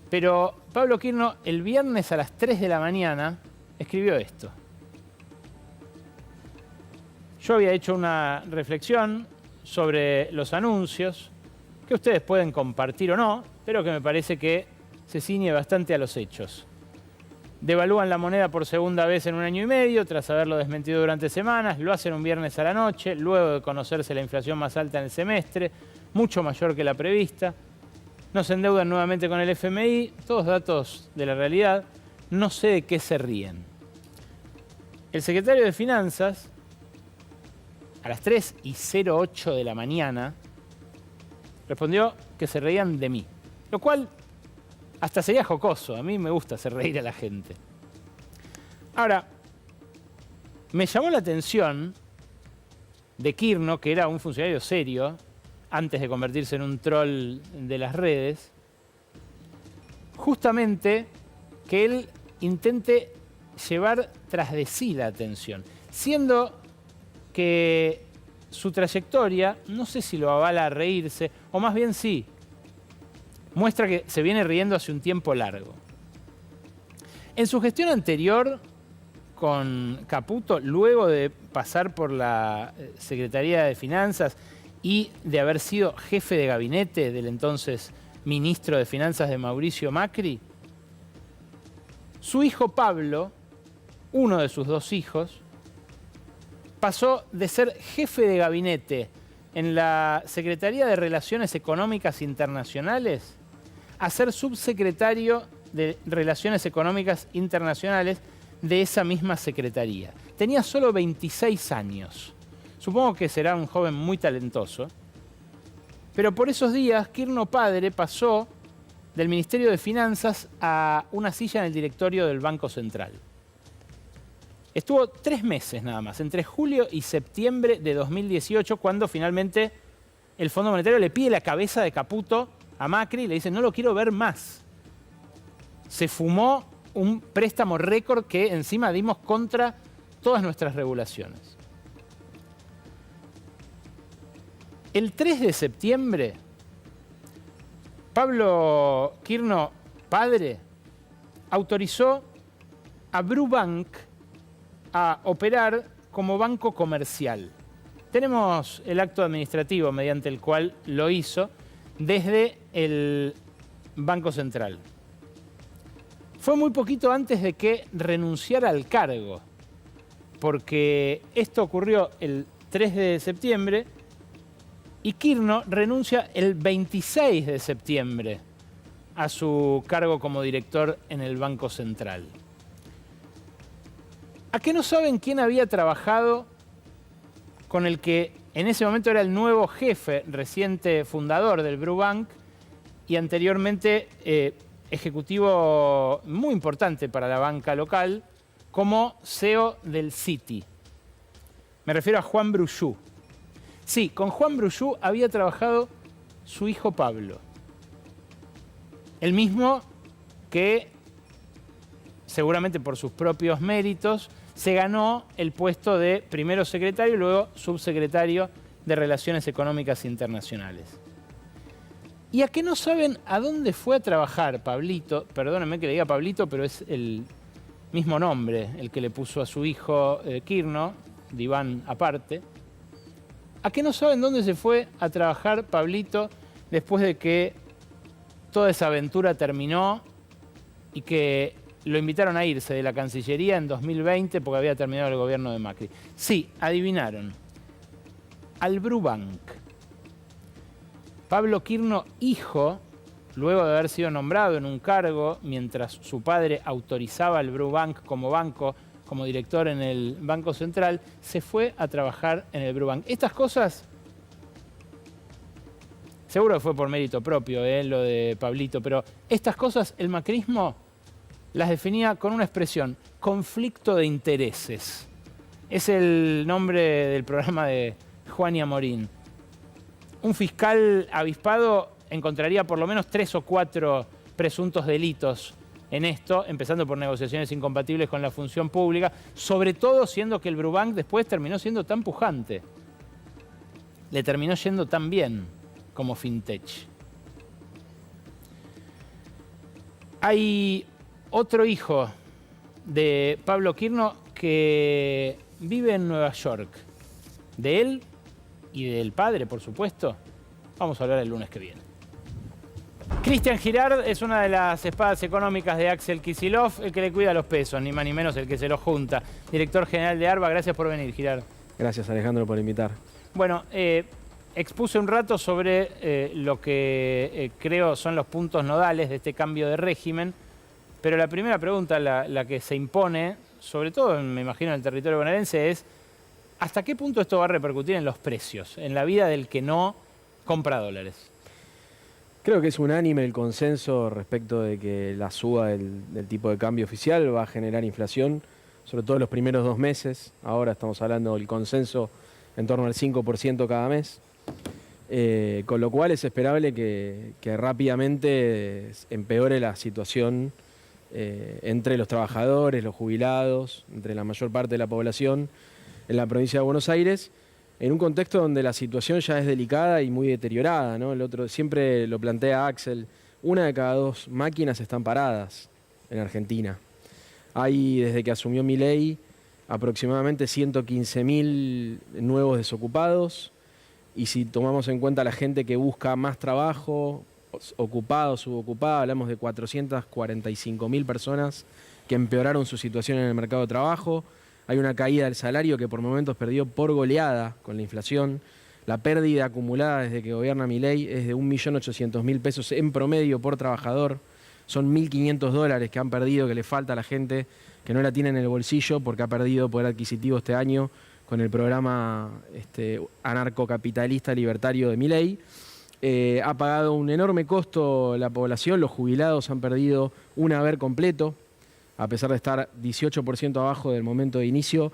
pero Pablo Quirno el viernes a las 3 de la mañana escribió esto. Yo había hecho una reflexión sobre los anuncios, que ustedes pueden compartir o no, pero que me parece que se ciñe bastante a los hechos. Devalúan la moneda por segunda vez en 1 año y medio, tras haberlo desmentido durante semanas, lo hacen un viernes a la noche, luego de conocerse la inflación más alta en el semestre, mucho mayor que la prevista. Nos endeudan nuevamente con el FMI, todos datos de la realidad. No sé de qué se ríen. El secretario de Finanzas, a las 3:08 de la mañana, respondió que se reían de mí, lo cual hasta sería jocoso. A mí me gusta hacer reír a la gente. Ahora, me llamó la atención de Quirno, que era un funcionario serio, antes de convertirse en un troll de las redes, justamente que él intente llevar tras de sí la atención, siendo que su trayectoria, no sé si lo avala a reírse, o más bien sí, muestra que se viene riendo hace un tiempo largo. En su gestión anterior con Caputo, luego de pasar por la Secretaría de Finanzas y de haber sido jefe de gabinete del entonces ministro de Finanzas de Mauricio Macri, su hijo Pablo, uno de sus 2 hijos, pasó de ser jefe de gabinete en la Secretaría de Relaciones Económicas Internacionales a ser subsecretario de Relaciones Económicas Internacionales de esa misma secretaría. Tenía solo 26 años. Supongo que será un joven muy talentoso. Pero por esos días, Quirno padre pasó del Ministerio de Finanzas a una silla en el directorio del Banco Central. Estuvo 3 meses nada más, entre julio y septiembre de 2018, cuando finalmente el Fondo Monetario le pide la cabeza de Caputo a Macri y le dice: no lo quiero ver más. Se fumó un préstamo récord que encima dimos contra todas nuestras regulaciones. El 3 de septiembre, Pablo Quirno, padre, autorizó a Brubank a operar como banco comercial. Tenemos el acto administrativo mediante el cual lo hizo desde el Banco Central. Fue muy poquito antes de que renunciara al cargo, porque esto ocurrió el 3 de septiembre y Quirno renuncia el 26 de septiembre a su cargo como director en el Banco Central. ¿A qué no saben quién había trabajado con el que en ese momento era el nuevo jefe, reciente fundador del Brubank y anteriormente ejecutivo muy importante para la banca local como CEO del Citi? Me refiero a Juan Brullú. Sí, con Juan Brullú había trabajado su hijo Pablo. El mismo que, seguramente por sus propios méritos, se ganó el puesto de primero secretario y luego subsecretario de Relaciones Económicas Internacionales. ¿Y a qué no saben a dónde fue a trabajar Pablito? Perdónenme que le diga Pablito, pero es el mismo nombre el que le puso a su hijo Quirno, diván aparte. ¿A qué no saben dónde se fue a trabajar Pablito después de que toda esa aventura terminó y que lo invitaron a irse de la Cancillería en 2020 porque había terminado el gobierno de Macri? Sí, adivinaron. Al Brubank. Pablo Quirno, hijo, luego de haber sido nombrado en un cargo mientras su padre autorizaba el Brubank como banco, como director en el Banco Central, se fue a trabajar en el Brubank. Estas cosas, seguro que fue por mérito propio, lo de Pablito, pero estas cosas el macrismo las definía con una expresión: conflicto de intereses. Es el nombre del programa de Juania Morín. Un fiscal avispado encontraría por lo menos 3 o 4 presuntos delitos en esto, empezando por negociaciones incompatibles con la función pública, sobre todo siendo que el Brubank después terminó siendo tan pujante. Le terminó yendo tan bien como fintech. Hay otro hijo de Pablo Quirno que vive en Nueva York. De él y del padre, por supuesto, vamos a hablar el lunes que viene. Cristian Girard es una de las espadas económicas de Axel Kicillof, el que le cuida los pesos, ni más ni menos el que se los junta. Director general de ARBA, gracias por venir, Girard.
Gracias, Alejandro, por invitar.
Bueno, expuse un rato sobre lo que creo son los puntos nodales de este cambio de régimen, pero la primera pregunta, la que se impone, sobre todo, me imagino, en el territorio bonaerense, es ¿hasta qué punto esto va a repercutir en los precios, en la vida del que no compra dólares?
Creo que es unánime el consenso respecto de que la suba del tipo de cambio oficial va a generar inflación, sobre todo en los primeros 2 meses. Ahora estamos hablando del consenso en torno al 5% cada mes, con lo cual es esperable que rápidamente empeore la situación entre los trabajadores, los jubilados, entre la mayor parte de la población en la provincia de Buenos Aires, en un contexto donde la situación ya es delicada y muy deteriorada, ¿no? El otro, siempre lo plantea Axel, 1 de cada 2 máquinas están paradas en Argentina. Hay, desde que asumió Milei, aproximadamente 115.000 nuevos desocupados, y si tomamos en cuenta la gente que busca más trabajo, ocupada o subocupada, hablamos de 445.000 personas que empeoraron su situación en el mercado de trabajo. Hay una caída del salario que por momentos perdió por goleada con la inflación. La pérdida acumulada desde que gobierna Milei es de 1.800.000 pesos en promedio por trabajador. Son 1.500 dólares que han perdido, que le falta a la gente que no la tiene en el bolsillo porque ha perdido poder adquisitivo este año con el programa anarcocapitalista libertario de Milei. Ha pagado un enorme costo la población, los jubilados han perdido un haber completo. A pesar de estar 18% abajo del momento de inicio,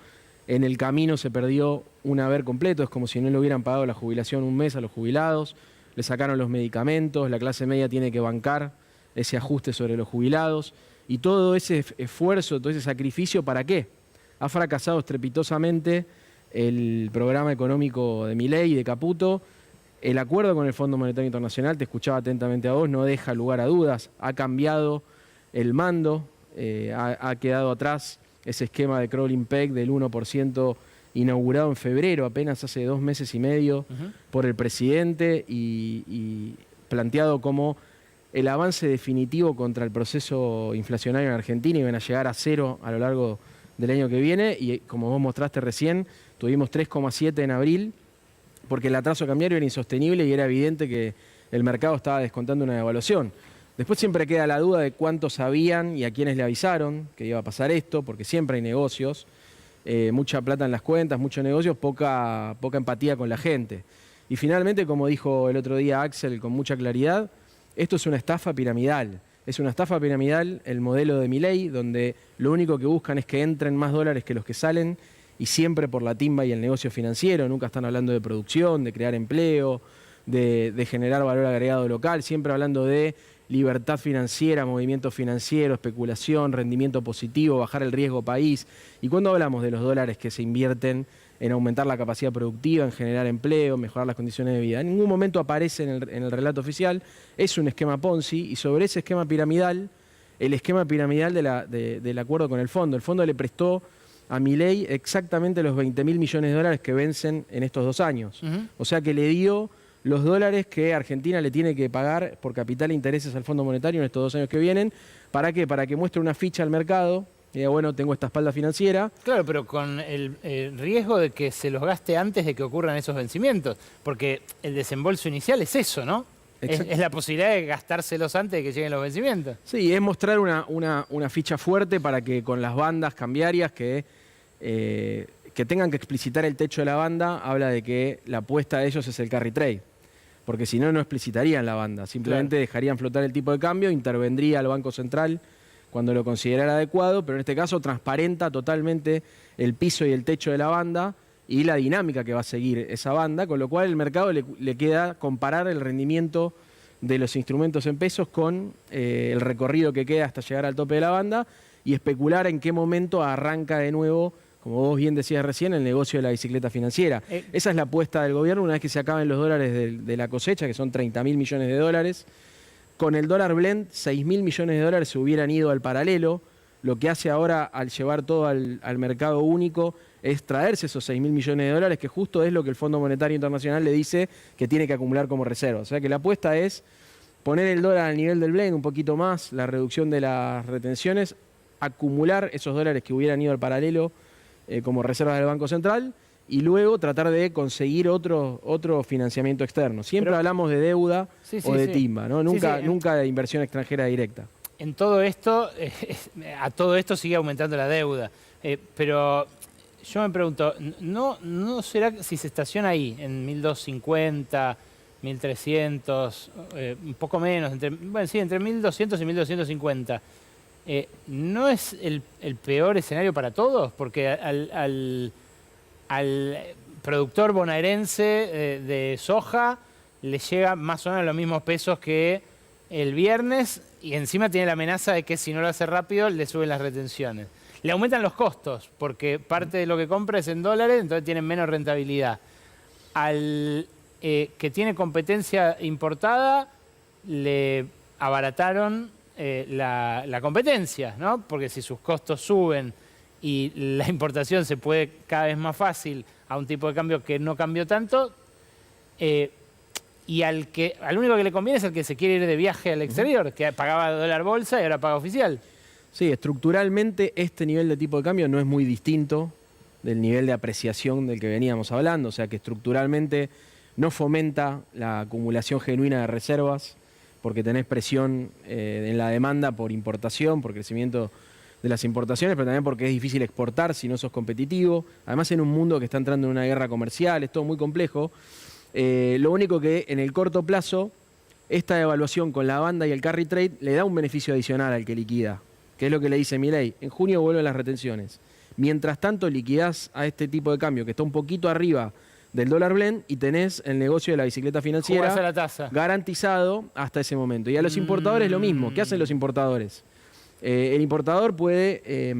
en el camino se perdió un haber completo. Es como si no le hubieran pagado la jubilación un mes a los jubilados, le sacaron los medicamentos, la clase media tiene que bancar ese ajuste sobre los jubilados. Y todo ese esfuerzo, todo ese sacrificio, ¿para qué? Ha fracasado estrepitosamente el programa económico de Milei y de Caputo. El acuerdo con el Fondo Monetario Internacional, te escuchaba atentamente a vos, no deja lugar a dudas. Ha cambiado el mando. Ha quedado atrás ese esquema de crawling peg del 1% inaugurado en febrero, apenas hace 2 meses y medio, por el presidente y planteado como el avance definitivo contra el proceso inflacionario en Argentina. Iban a llegar a 0 a lo largo del año que viene y, como vos mostraste recién, tuvimos 3,7 en abril porque el atraso cambiario era insostenible y era evidente que el mercado estaba descontando una devaluación. Después siempre queda la duda de cuántos sabían y a quiénes le avisaron que iba a pasar esto, porque siempre hay negocios, mucha plata en las cuentas, muchos negocios, poca empatía con la gente. Y finalmente, como dijo el otro día Axel con mucha claridad, esto es una estafa piramidal. Es una estafa piramidal el modelo de Milei, donde lo único que buscan es que entren más dólares que los que salen y siempre por la timba y el negocio financiero. Nunca están hablando de producción, de crear empleo, de generar valor agregado local, siempre hablando de libertad financiera, movimiento financiero, especulación, rendimiento positivo, bajar el riesgo país. Y cuando hablamos de los dólares que se invierten en aumentar la capacidad productiva, en generar empleo, mejorar las condiciones de vida, en ningún momento aparece en el relato oficial. Es un esquema Ponzi y sobre ese esquema piramidal, el esquema piramidal del acuerdo con el fondo. El fondo le prestó a Milei exactamente los 20.000 millones de dólares que vencen en estos 2 años. O sea que le dio los dólares que Argentina le tiene que pagar por capital e intereses al Fondo Monetario en estos 2 años que vienen. ¿Para qué? Para que muestre una ficha al mercado y diga, bueno, tengo esta espalda financiera.
Claro, pero con el riesgo de que se los gaste antes de que ocurran esos vencimientos, porque el desembolso inicial es eso, ¿no? Es la posibilidad de gastárselos antes de que lleguen los vencimientos.
Sí, es mostrar una ficha fuerte para que con las bandas cambiarias que tengan que explicitar el techo de la banda, habla de que la apuesta de ellos es el carry trade. Porque si no, no explicitarían la banda. Simplemente dejarían flotar el tipo de cambio, intervendría el Banco Central cuando lo considerara adecuado, pero en este caso transparenta totalmente el piso y el techo de la banda y la dinámica que va a seguir esa banda, con lo cual el mercado le queda comparar el rendimiento de los instrumentos en pesos con el recorrido que queda hasta llegar al tope de la banda y especular en qué momento arranca de nuevo, como vos bien decías recién, el negocio de la bicicleta financiera. Esa es la apuesta del gobierno una vez que se acaben los dólares de la cosecha, que son 30.000 millones de dólares. Con el dólar blend, 6.000 millones de dólares se hubieran ido al paralelo. Lo que hace ahora al llevar todo al mercado único es traerse esos 6.000 millones de dólares, que justo es lo que el Fondo Monetario Internacional le dice que tiene que acumular como reserva. O sea que la apuesta es poner el dólar al nivel del blend un poquito más, la reducción de las retenciones, acumular esos dólares que hubieran ido al paralelo como reservas del Banco Central y luego tratar de conseguir otro financiamiento externo. Siempre hablamos de deuda o de timba, ¿no? Nunca de inversión extranjera directa.
En todo esto, a todo esto sigue aumentando la deuda. Pero yo me pregunto, ¿no será que si se estaciona ahí, en 1.250, 1.300, un poco menos, entre 1.200 y 1.250, ¿no es el peor escenario para todos? Porque al productor bonaerense de soja le llega más o menos los mismos pesos que el viernes y encima tiene la amenaza de que si no lo hace rápido le suben las retenciones. Le aumentan los costos porque parte de lo que compra es en dólares, entonces tienen menos rentabilidad. Al que tiene competencia importada le abarataron la competencia, ¿no? Porque si sus costos suben y la importación se puede cada vez más fácil a un tipo de cambio que no cambió tanto, y al único que le conviene es el que se quiere ir de viaje al exterior, que pagaba dólar bolsa y ahora paga oficial.
Sí, estructuralmente este nivel de tipo de cambio no es muy distinto del nivel de apreciación del que veníamos hablando, o sea que estructuralmente no fomenta la acumulación genuina de reservas, porque tenés presión en la demanda por importación, por crecimiento de las importaciones, pero también porque es difícil exportar si no sos competitivo. Además, en un mundo que está entrando en una guerra comercial, es todo muy complejo. Lo único que en el corto plazo, esta devaluación con la banda y el carry trade le da un beneficio adicional al que liquida, que es lo que le dice Milei. En junio vuelven las retenciones. Mientras tanto, liquidás a este tipo de cambio que está un poquito arriba del dólar blend y tenés el negocio de la bicicleta financiera
a la tasa,
garantizado hasta ese momento. Y a los importadores lo mismo. ¿Qué hacen los importadores? El importador puede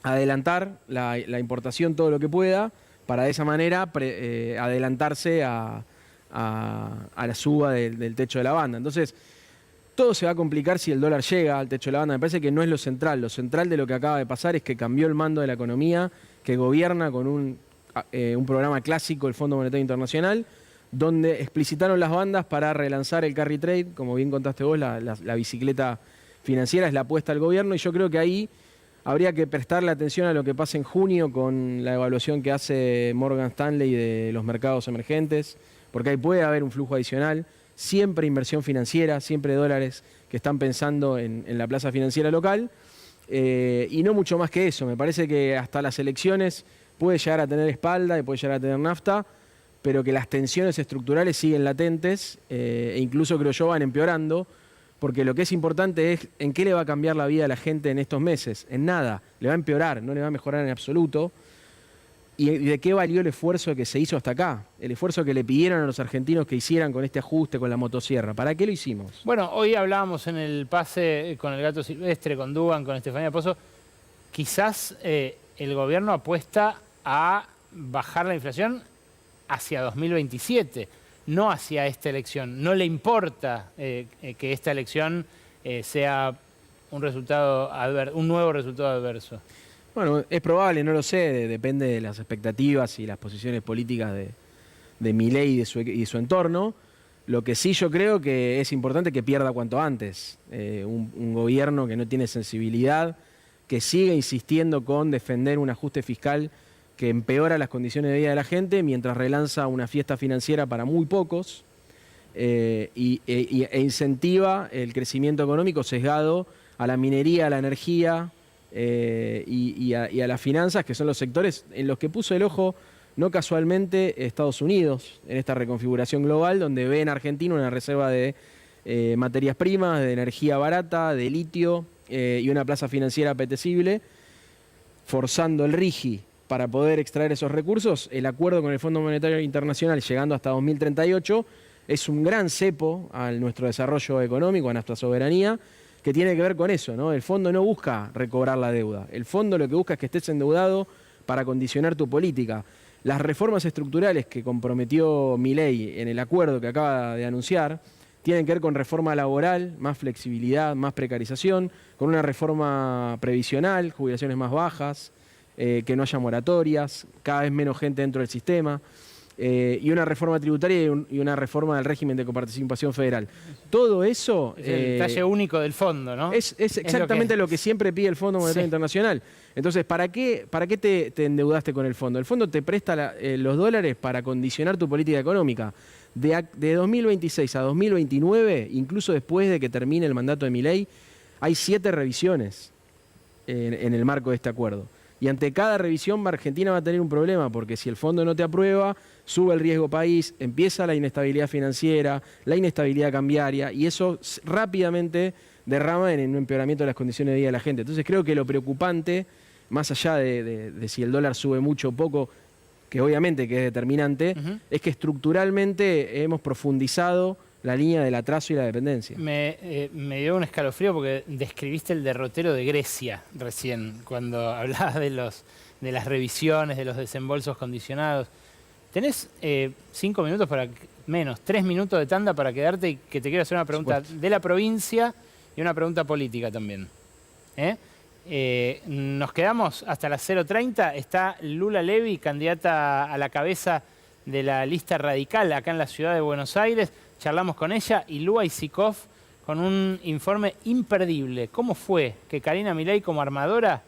adelantar la importación todo lo que pueda para de esa manera adelantarse a la suba del techo de la banda. Entonces, todo se va a complicar si el dólar llega al techo de la banda. Me parece que no es lo central. Lo central de lo que acaba de pasar es que cambió el mando de la economía, que gobierna con un programa clásico, el Fondo Monetario Internacional, donde explicitaron las bandas para relanzar el carry trade, como bien contaste vos, la bicicleta financiera es la apuesta del gobierno, y yo creo que ahí habría que prestarle atención a lo que pasa en junio con la evaluación que hace Morgan Stanley de los mercados emergentes, porque ahí puede haber un flujo adicional, siempre inversión financiera, siempre dólares que están pensando en la plaza financiera local, y no mucho más que eso. Me parece que hasta las elecciones puede llegar a tener espalda y puede llegar a tener nafta, pero que las tensiones estructurales siguen latentes e incluso creo yo van empeorando, porque lo que es importante es en qué le va a cambiar la vida a la gente en estos meses. En nada, le va a empeorar, no le va a mejorar en absoluto. ¿Y de qué valió el esfuerzo que se hizo hasta acá? El esfuerzo que le pidieron a los argentinos que hicieran con este ajuste, con la motosierra. ¿Para qué lo hicimos?
Bueno, hoy hablábamos en el pase con el Gato Silvestre, con Dugan, con Estefanía Pozo. Quizás el gobierno apuesta a bajar la inflación hacia 2027, no hacia esta elección. No le importa que esta elección sea un nuevo resultado adverso.
Bueno, es probable, no lo sé, depende de las expectativas y las posiciones políticas de Milei y de su entorno. Lo que sí yo creo que es importante que pierda cuanto antes. Un gobierno que no tiene sensibilidad, que sigue insistiendo con defender un ajuste fiscal que empeora las condiciones de vida de la gente mientras relanza una fiesta financiera para muy pocos e incentiva el crecimiento económico sesgado a la minería, a la energía y a las finanzas, que son los sectores en los que puso el ojo no casualmente Estados Unidos en esta reconfiguración global, donde ve en Argentina una reserva de materias primas, de energía barata, de litio y una plaza financiera apetecible, forzando el RIGI para poder extraer esos recursos. El acuerdo con el Fondo Monetario Internacional llegando hasta 2038 es un gran cepo a nuestro desarrollo económico, a nuestra soberanía, que tiene que ver con eso, ¿no? El fondo no busca recobrar la deuda. El fondo lo que busca es que estés endeudado para condicionar tu política. Las reformas estructurales que comprometió Milei en el acuerdo que acaba de anunciar tienen que ver con reforma laboral, más flexibilidad, más precarización, con una reforma previsional, jubilaciones más bajas, que no haya moratorias, cada vez menos gente dentro del sistema, y una reforma tributaria y una reforma del régimen de coparticipación federal. Todo eso...
Es el talle único del fondo, ¿no?
Es exactamente lo que siempre pide el Fondo Monetario Internacional. Entonces, ¿para qué te endeudaste con el fondo? El fondo te presta los dólares para condicionar tu política económica. De 2026 a 2029, incluso después de que termine el mandato de Milei, hay 7 revisiones en el marco de este acuerdo. Y ante cada revisión Argentina va a tener un problema, porque si el fondo no te aprueba, sube el riesgo país, empieza la inestabilidad financiera, la inestabilidad cambiaria, y eso rápidamente derrama en un empeoramiento de las condiciones de vida de la gente. Entonces creo que lo preocupante, más allá de si el dólar sube mucho o poco, que obviamente que es determinante, es que estructuralmente hemos profundizado la línea del atraso y la dependencia.
Me dio un escalofrío porque describiste el derrotero de Grecia recién, cuando hablabas de las revisiones, de los desembolsos condicionados. Tenés 5 minutos menos, 3 minutos de tanda para quedarte, y que te quiero hacer una pregunta de la provincia y una pregunta política también. Nos quedamos hasta las 0:30. Está Lula Levy, candidata a la cabeza de la lista radical acá en la ciudad de Buenos Aires. Charlamos con ella y Lua Isikov con un informe imperdible. ¿Cómo fue que Karina Milei como armadora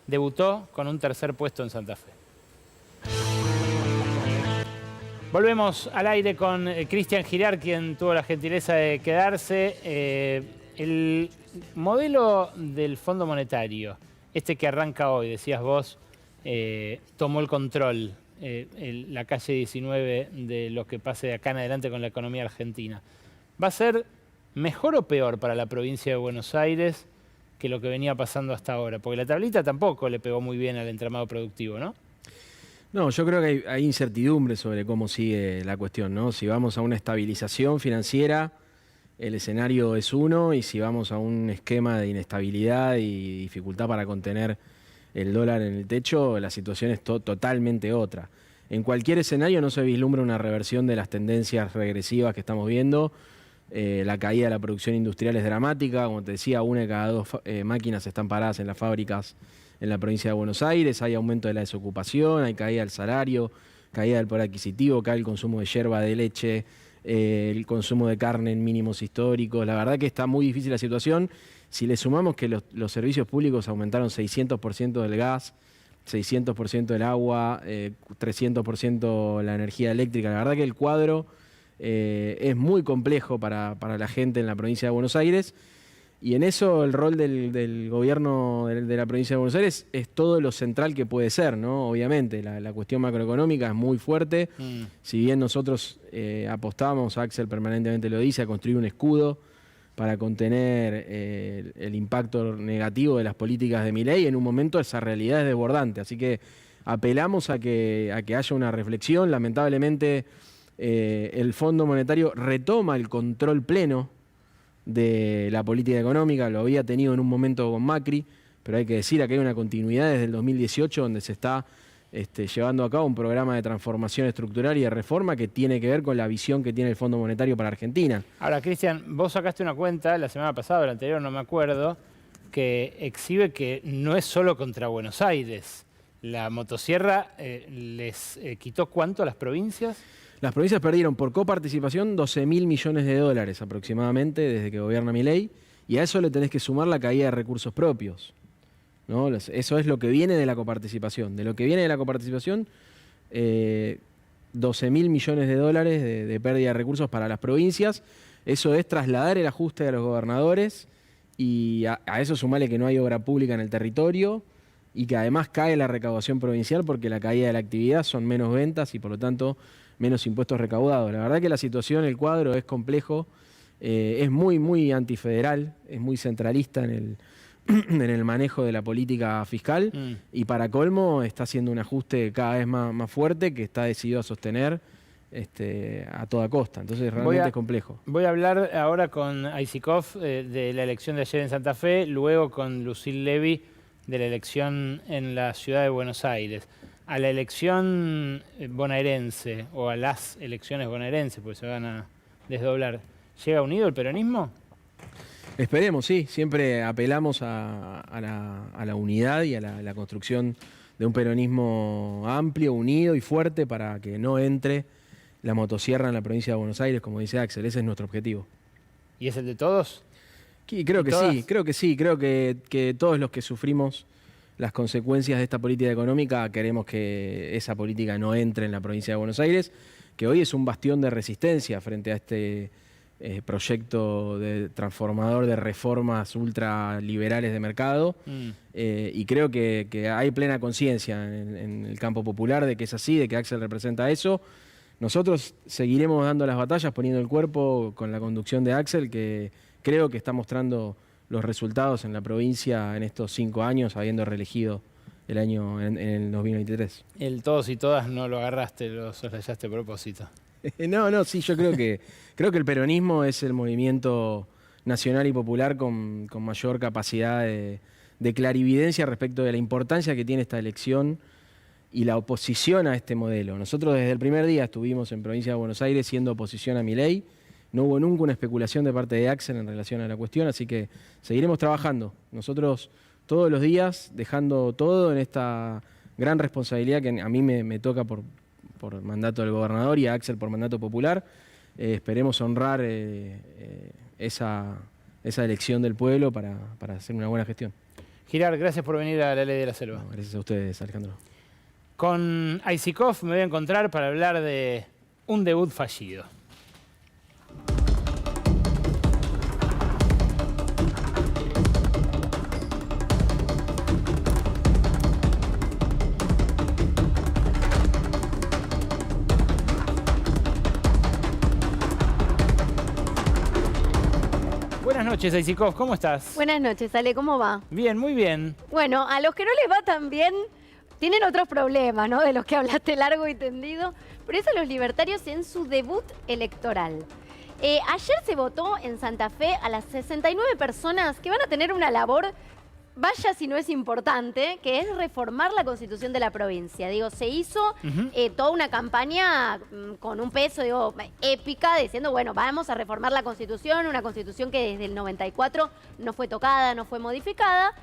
debutó con un 3er puesto en Santa Fe? Volvemos al aire con Cristian Girar, quien tuvo la gentileza de quedarse. El modelo del Fondo Monetario, este que arranca hoy, decías vos, tomó el control, la calle 19 de lo que pase de acá en adelante con la economía argentina. ¿Va a ser mejor o peor para la provincia de Buenos Aires que lo que venía pasando hasta ahora? Porque la tablita tampoco le pegó muy bien al entramado productivo, ¿no?
No, yo creo que hay incertidumbre sobre cómo sigue la cuestión, ¿no? Si vamos a una estabilización financiera, el escenario es uno, y si vamos a un esquema de inestabilidad y dificultad para contener el dólar en el techo, la situación es totalmente otra. En cualquier escenario no se vislumbra una reversión de las tendencias regresivas que estamos viendo. La caída de la producción industrial es dramática. Como te decía, 1 de cada 2 máquinas están paradas en las fábricas en la provincia de Buenos Aires. Hay aumento de la desocupación, hay caída del salario, caída del poder adquisitivo, cae el consumo de yerba, de leche, el consumo de carne en mínimos históricos. La verdad que está muy difícil la situación. Si le sumamos que los servicios públicos aumentaron 600% del gas, 600% del agua, 300% la energía eléctrica, la verdad que el cuadro es muy complejo para la gente en la provincia de Buenos Aires, y en eso el rol del gobierno de la provincia de Buenos Aires es todo lo central que puede ser, ¿no? Obviamente, la cuestión macroeconómica es muy fuerte. Si bien nosotros apostamos, Axel permanentemente lo dice, a construir un escudo para contener el impacto negativo de las políticas de Milei, en un momento esa realidad es desbordante. Así que apelamos a que haya una reflexión. Lamentablemente el Fondo Monetario retoma el control pleno de la política económica, lo había tenido en un momento con Macri, pero hay que decir que hay una continuidad desde el 2018 donde se está llevando a cabo un programa de transformación estructural y de reforma que tiene que ver con la visión que tiene el Fondo Monetario para Argentina.
Ahora, Cristian, vos sacaste una cuenta la semana pasada o la anterior, no me acuerdo, que exhibe que no es solo contra Buenos Aires. La motosierra les quitó ¿cuánto a las provincias?
Las provincias perdieron por coparticipación 12.000 millones de dólares aproximadamente desde que gobierna Milei, y a eso le tenés que sumar la caída de recursos propios, ¿no? Eso es lo que viene de la coparticipación. De lo que viene de la coparticipación, 12.000 millones de dólares de pérdida de recursos para las provincias. Eso es trasladar el ajuste a los gobernadores, y a eso sumarle que no hay obra pública en el territorio y que además cae la recaudación provincial porque la caída de la actividad son menos ventas y por lo tanto menos impuestos recaudados. La verdad que la situación, el cuadro es complejo, es muy antifederal, es muy centralista en el manejo de la política fiscal y para colmo está haciendo un ajuste cada vez más fuerte que está decidido a sostener a toda costa. Entonces realmente es complejo.
Voy a hablar ahora con Aisikov de la elección de ayer en Santa Fe, luego con Lucille Levy de la elección en la ciudad de Buenos Aires. A la elección bonaerense o a las elecciones bonaerenses, porque se van a desdoblar, ¿llega unido el peronismo?
Esperemos, sí. Siempre apelamos a la unidad y a la construcción de un peronismo amplio, unido y fuerte para que no entre la motosierra en la provincia de Buenos Aires, como dice Axel. Ese es nuestro objetivo.
¿Y es el de todos?
Creo que sí. Creo que todos los que sufrimos las consecuencias de esta política económica queremos que esa política no entre en la provincia de Buenos Aires, que hoy es un bastión de resistencia frente a este proyecto transformador de reformas ultraliberales de mercado. Y creo que hay plena conciencia en el campo popular de que es así, de que Axel representa eso. Nosotros seguiremos dando las batallas, poniendo el cuerpo con la conducción de Axel, que creo que está mostrando los resultados en la provincia en estos 5 años, habiendo reelegido el año en el 2023.
El todos y todas no lo agarraste, lo soslayaste a propósito.
Sí, yo creo que el peronismo es el movimiento nacional y popular con mayor capacidad de clarividencia respecto de la importancia que tiene esta elección y la oposición a este modelo. Nosotros desde el primer día estuvimos en Provincia de Buenos Aires siendo oposición a Milei. No hubo nunca una especulación de parte de Axel en relación a la cuestión, así que seguiremos trabajando. Nosotros todos los días dejando todo en esta gran responsabilidad que a mí me toca por mandato del gobernador y a Axel por mandato popular. Esperemos honrar esa elección del pueblo para hacer una buena gestión.
Girard, gracias por venir a La Ley de la Selva.
No, gracias a ustedes, Alejandro.
Con Aisikov me voy a encontrar para hablar de un debut fallido. Buenas noches, Aisikov, ¿cómo estás?
Buenas noches, Ale, ¿cómo va?
Bien, muy bien.
Bueno, a los que no les va tan bien, tienen otros problemas, ¿no? De los que hablaste largo y tendido. Pero eso los libertarios en su debut electoral. Ayer se votó en Santa Fe a las 69 personas que van a tener una labor, vaya si no es importante, que es reformar la Constitución de la provincia. Digo, se hizo toda una campaña con un peso, digo, épica, diciendo, bueno, vamos a reformar la Constitución, una Constitución que desde el 94 no fue tocada, no fue modificada.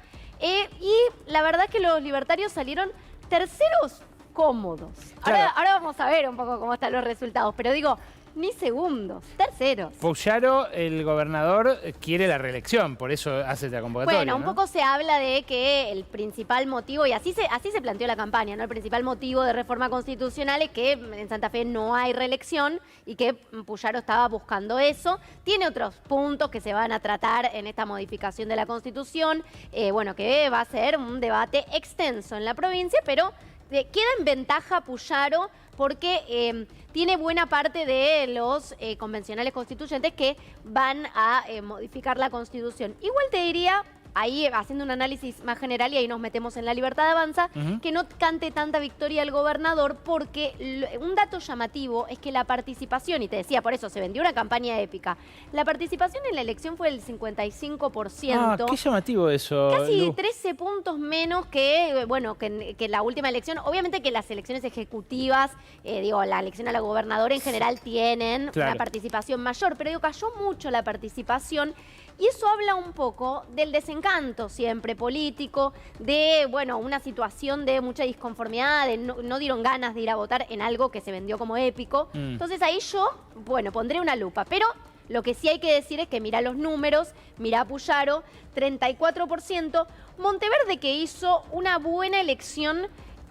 Y la verdad es que los libertarios salieron terceros cómodos.
Claro.
Ahora vamos a ver un poco cómo están los resultados, pero digo, ni segundos, terceros.
Puyaro, el gobernador, quiere la reelección, por eso hace esta convocatoria.
Bueno, un poco se habla de que el principal motivo, y así se planteó la campaña, ¿no? El principal motivo de reforma constitucional es que en Santa Fe no hay reelección y que Puyaro estaba buscando eso. Tiene otros puntos que se van a tratar en esta modificación de la Constitución, bueno, que va a ser un debate extenso en la provincia, pero queda en ventaja Puyaro porque tiene buena parte de los convencionales constituyentes que van a modificar la Constitución. Igual te diría, ahí haciendo un análisis más general, y ahí nos metemos en La Libertad Avanza, que no cante tanta victoria al gobernador, porque un dato llamativo es que la participación, y te decía, por eso se vendió una campaña épica, la participación en la elección fue del 55%.
Ah, qué llamativo eso,
Casi
Lu.
13 puntos menos que, bueno, que la última elección. Obviamente que las elecciones ejecutivas, digo, la elección a la gobernadora en general tienen
Claro.
una participación mayor, pero digo, cayó mucho la participación. Y eso habla un poco del desencanto siempre político, de, bueno, una situación de mucha disconformidad, de no dieron ganas de ir a votar en algo que se vendió como épico. Entonces ahí yo, bueno, pondré una lupa. Pero lo que sí hay que decir es que mira los números, mira a Puyaro, 34%. Monteverde, que hizo una buena elección,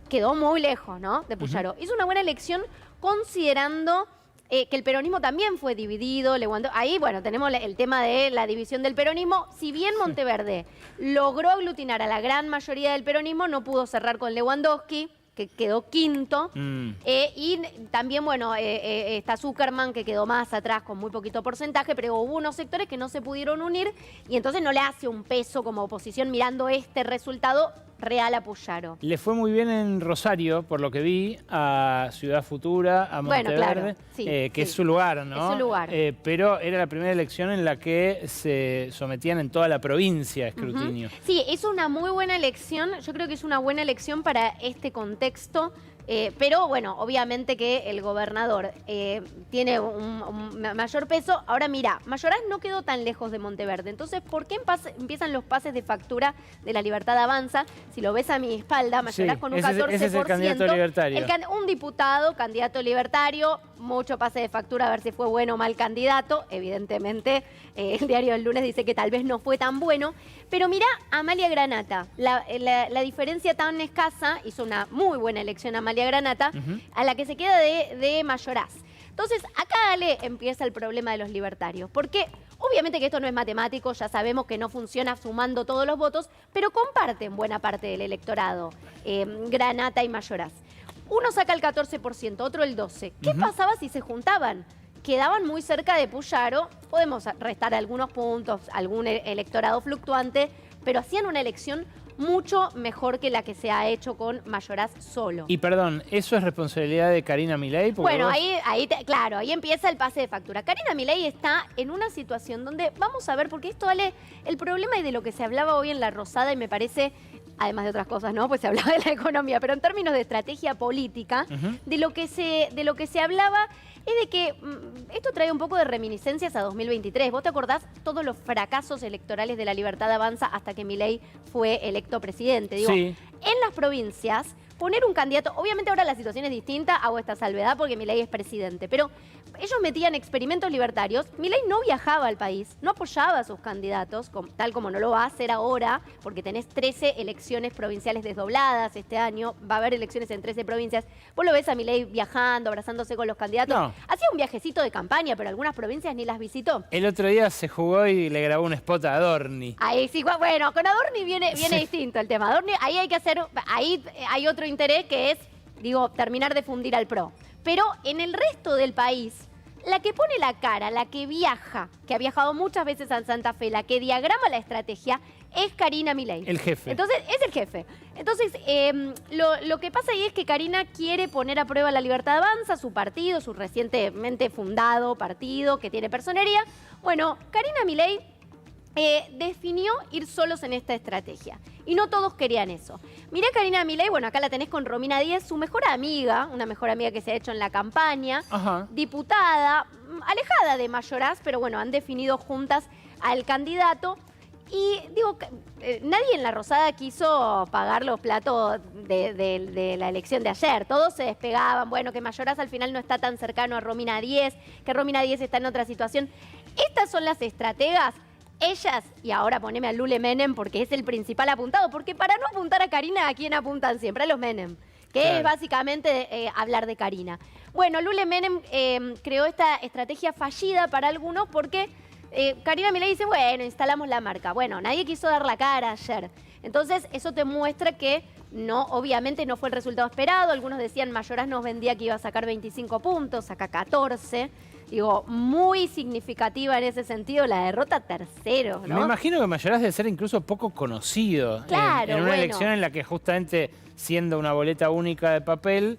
quedó muy lejos, ¿no?, de Puyaro. Hizo una buena elección considerando que el peronismo también fue dividido. Ahí, bueno, tenemos el tema de la división del peronismo. Si bien Monteverde logró aglutinar a la gran mayoría del peronismo, no pudo cerrar con Lewandowski, que quedó quinto. Y también, bueno, está Zuckerman, que quedó más atrás con muy poquito porcentaje, pero hubo unos sectores que no se pudieron unir y entonces no le hace un peso como oposición mirando este resultado real a Puyaro.
Le fue muy bien en Rosario, por lo que vi, a Ciudad Futura, a Monteverde,
bueno, claro, sí,
que es su lugar, ¿no?
Es su lugar.
Pero era la primera elección en la que se sometían en toda la provincia a escrutinio.
Sí, es una muy buena elección. Yo creo que es una buena elección para este contexto. Pero bueno, obviamente que el gobernador tiene un mayor peso. Ahora mira, Mayoraz no quedó tan lejos de Monteverde. Entonces, ¿por qué empiezan los pases de factura de La Libertad Avanza? Si lo ves a mi espalda, Mayoraz con un 14%.
Ese es el candidato libertario.
Un diputado, candidato libertario, mucho pase de factura a ver si fue bueno o mal candidato. Evidentemente, el diario del lunes dice que tal vez no fue tan bueno. Pero mira, Amalia Granata, la diferencia tan escasa, hizo una muy buena elección Amalia Granata, a la que se queda de Mayoraz. Entonces, acá, Ale, empieza el problema de los libertarios. Porque obviamente que esto no es matemático, ya sabemos que no funciona sumando todos los votos, pero comparten buena parte del electorado, Granata y Mayoraz. Uno saca el 14%, otro el 12%. ¿Qué pasaba si se juntaban? Quedaban muy cerca de Puyaro, podemos restar algunos puntos, algún electorado fluctuante, pero hacían una elección mucho mejor que la que se ha hecho con Mayoraz solo.
Y perdón, ¿eso es responsabilidad de Karina Milei?
Bueno, claro, ahí empieza el pase de factura. Karina Milei está en una situación donde, vamos a ver, porque esto, Ale, el problema y de lo que se hablaba hoy en La Rosada, y me parece, además de otras cosas, ¿no? Pues se hablaba de la economía, pero en términos de estrategia política, de lo que se hablaba es de que esto trae un poco de reminiscencias a 2023. ¿Vos te acordás todos los fracasos electorales de La Libertad Avanza hasta que Milei fue electo presidente? Digo,
sí.
En las provincias, poner un candidato, obviamente ahora la situación es distinta, hago esta salvedad porque Milei es presidente, pero ellos metían experimentos libertarios. Milei no viajaba al país, no apoyaba a sus candidatos, tal como no lo va a hacer ahora, porque tenés 13 elecciones provinciales desdobladas este año, va a haber elecciones en 13 provincias. Vos lo ves a Milei viajando, abrazándose con los candidatos. No. Hacía un viajecito de campaña, pero algunas provincias ni las visitó.
El otro día se jugó y le grabó un spot a Adorni.
Ahí sí, bueno, con Adorni viene distinto el tema. Adorni, ahí hay que hacer, ahí hay otro interés que es, digo, terminar de fundir al PRO. Pero en el resto del país, la que pone la cara, la que viaja, que ha viajado muchas veces a Santa Fe, la que diagrama la estrategia, es Karina Milei.
El jefe.
Entonces, es el jefe. Entonces, lo que pasa ahí es que Karina quiere poner a prueba La Libertad Avanza, su partido, su recientemente fundado partido, que tiene personería. Bueno, Karina Milei definió ir solos en esta estrategia. Y no todos querían eso. Mirá Karina Milei, bueno, acá la tenés con Romina Díez, su mejor amiga, una mejor amiga que se ha hecho en la campaña, diputada, alejada de Mayoraz, pero bueno, han definido juntas al candidato. Y digo, nadie en La Rosada quiso pagar los platos de la elección de ayer. Todos se despegaban, bueno, que Mayoraz al final no está tan cercano a Romina Díez, que Romina Díez está en otra situación. Estas son las estrategas. Ellas, y ahora poneme a Lule Menem porque es el principal apuntado, porque para no apuntar a Karina, ¿a quién apuntan siempre? A los Menem, que claro, es básicamente hablar de Karina. Bueno, Lule Menem creó esta estrategia fallida para algunos porque Karina Milei dice, bueno, instalamos la marca. Bueno, nadie quiso dar la cara ayer. Entonces, eso te muestra que no, obviamente no fue el resultado esperado. Algunos decían, Mayoraz nos vendía que iba a sacar 25 puntos, saca 14. Digo, muy significativa en ese sentido la derrota tercero, ¿no?
Me imagino que Mayoraz debe ser incluso poco conocido.
Claro,
en una elección en la que justamente siendo una boleta única de papel,